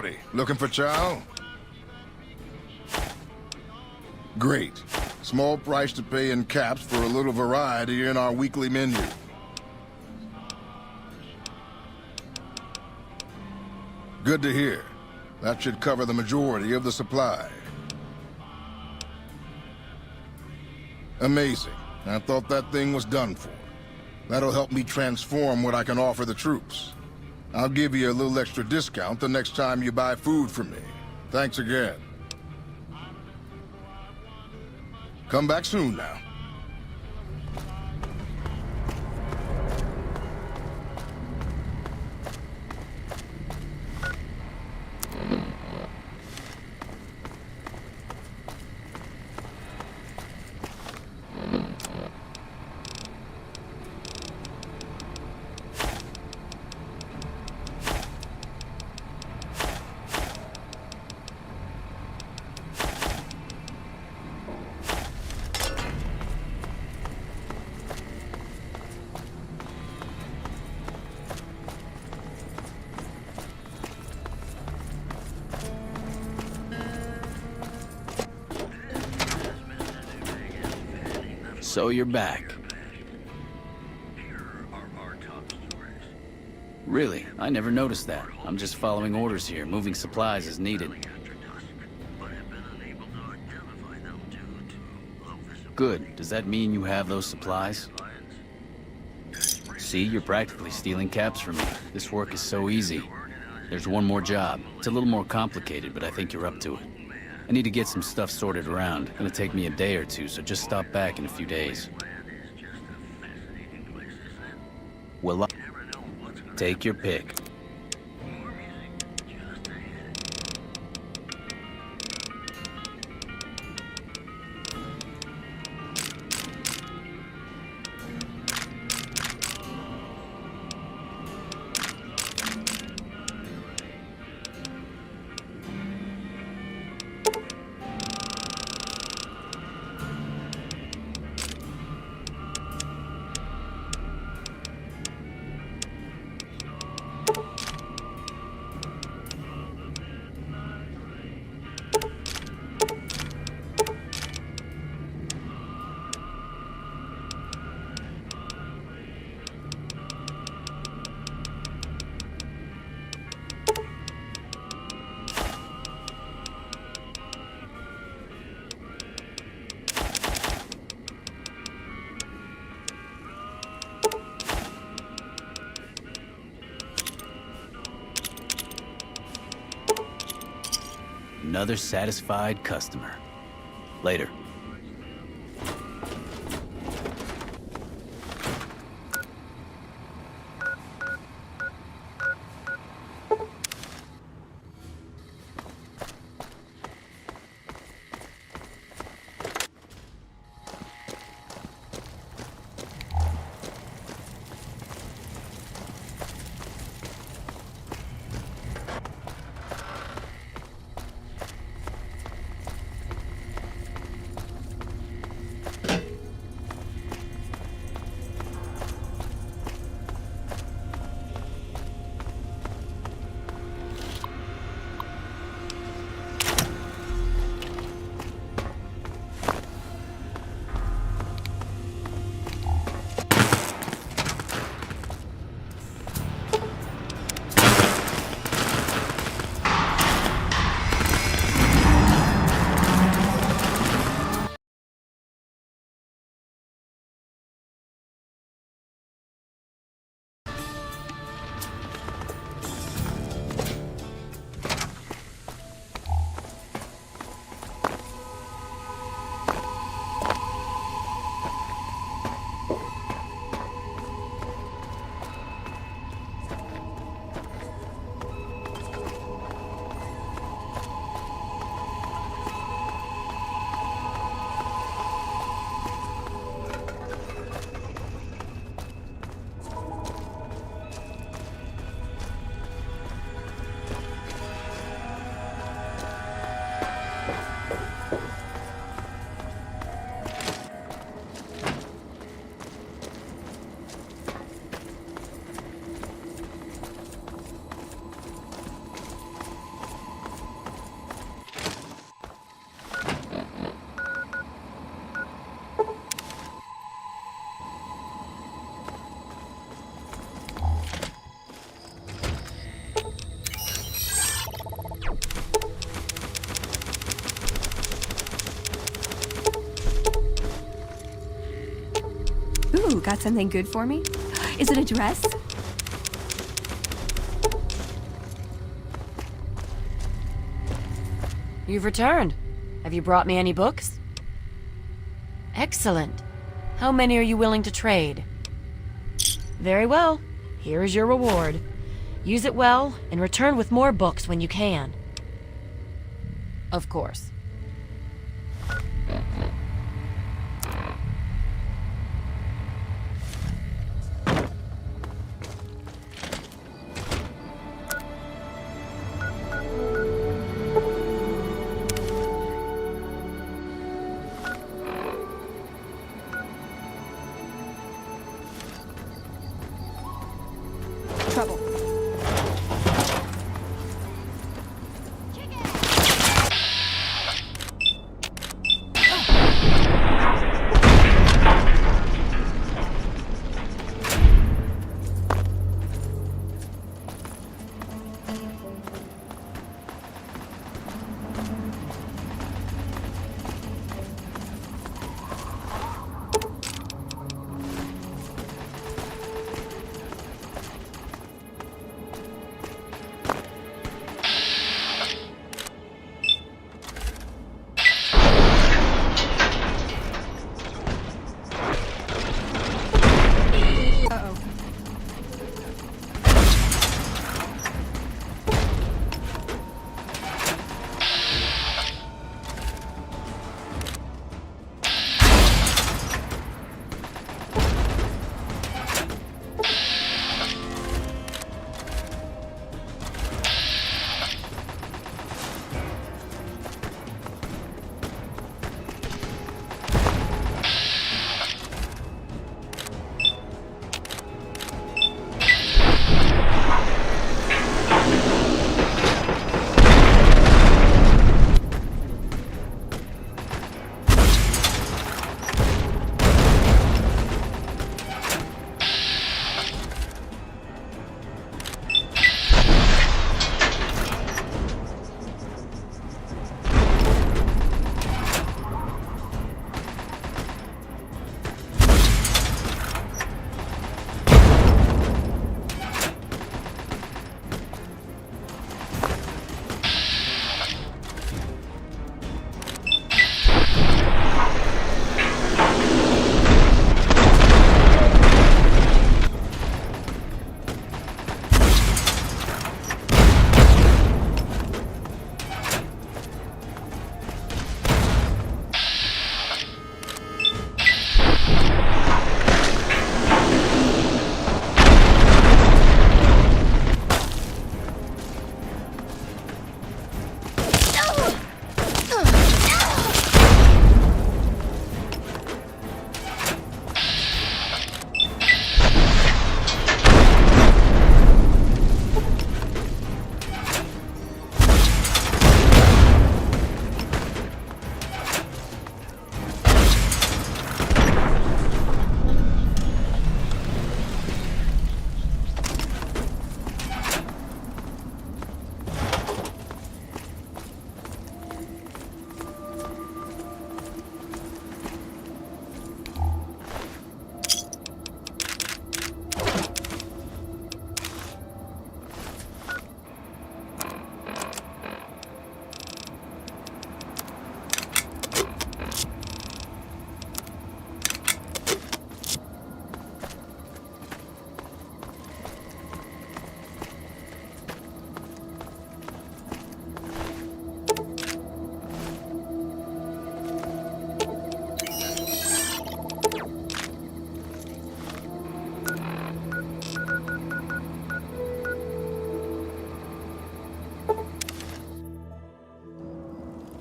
Speaker 17: Howdy. Looking for chow? Great. Small price to pay in caps for a little variety in our weekly menu. Good to hear. That should cover the majority of the supply. Amazing. I thought that thing was done for. That'll help me transform what I can offer the troops. I'll give you a little extra discount the next time you buy food from me. Thanks again. Come back soon now.
Speaker 1: So you're back. Really? I never noticed that. I'm just following orders here, moving supplies as needed. Good. Does that mean you have those supplies? See, you're practically stealing caps from me. This work is so easy. There's one more job. It's a little more complicated, but I think you're up to it. I need to get some stuff sorted around. Gonna take me a day or two, so just stop back in a few days. Well, take your pick. Another satisfied customer. Later.
Speaker 4: Ooh, got something good for me? Is it a dress?
Speaker 14: You've returned. Have you brought me any books? Excellent. How many are you willing to trade? Very well. Here is your reward. Use it well, and return with more books when you can. Of course.
Speaker 4: Trouble.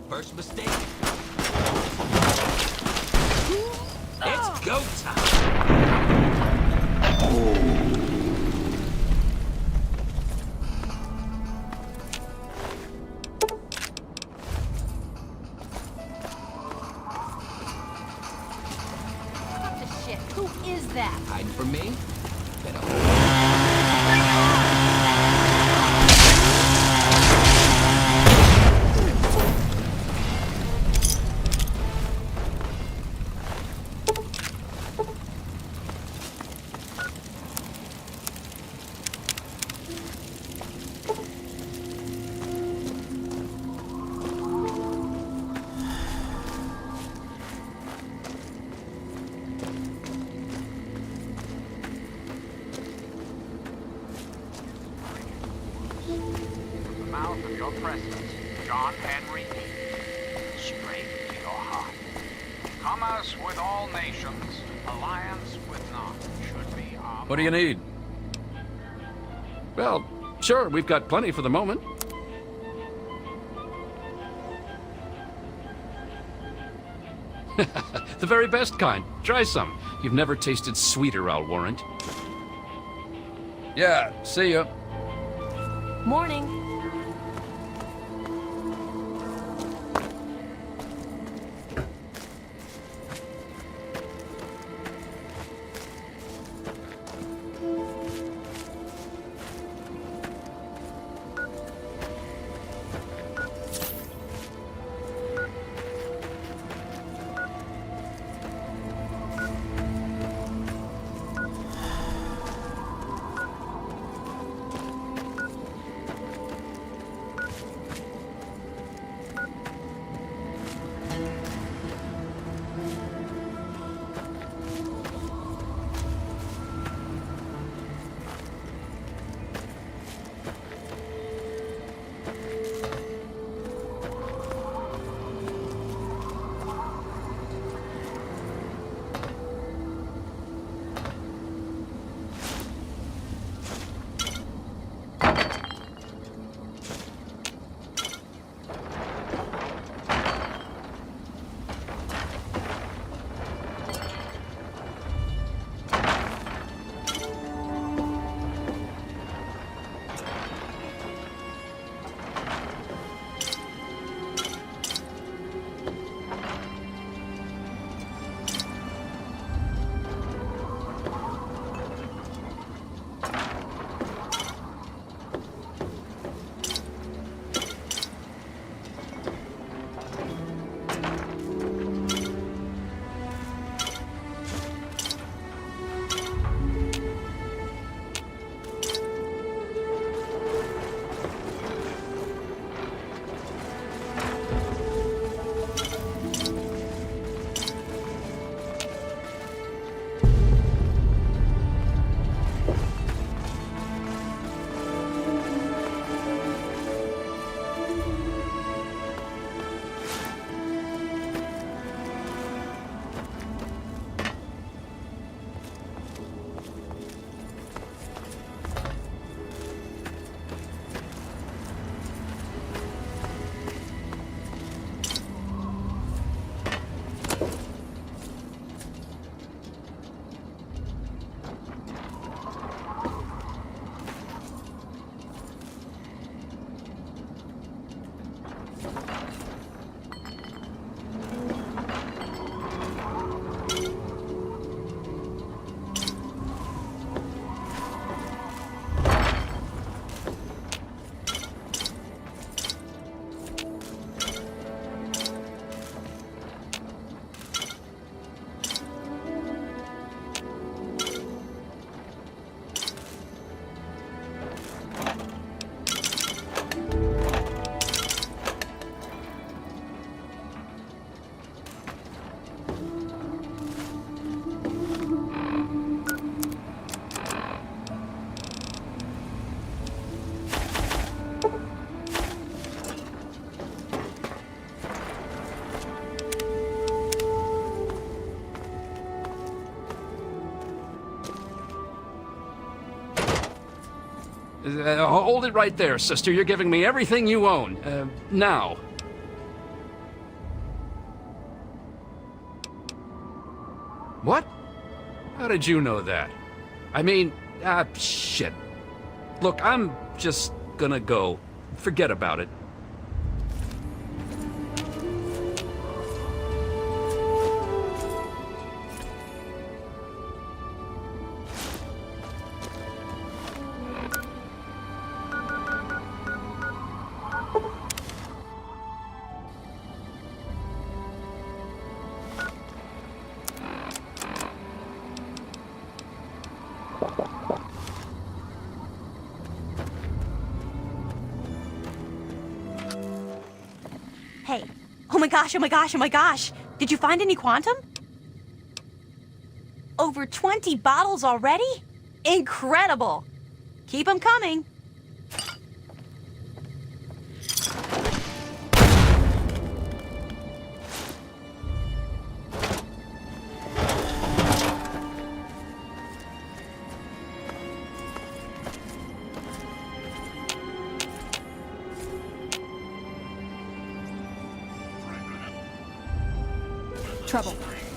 Speaker 13: First mistake. It's go time.
Speaker 2: What the shit? Who is that?
Speaker 13: Hiding from me?
Speaker 12: presence, John Henry Pete, straight to your heart. Commerce with all nations, alliance with none, should be our...
Speaker 16: What do you need? Well, sure, we've got plenty for the moment. The very best kind. Try some. You've never tasted sweeter, I'll warrant. Yeah, see ya.
Speaker 14: Morning.
Speaker 16: Hold it right there, sister. You're giving me everything you own. Now. What? How did you know that? I mean, shit. Look, I'm just gonna go. Forget about it.
Speaker 4: Hey. Oh my gosh, oh my gosh, oh my gosh. Did you find any quantum? Over 20 bottles already? Incredible. Keep them coming.
Speaker 5: Trouble.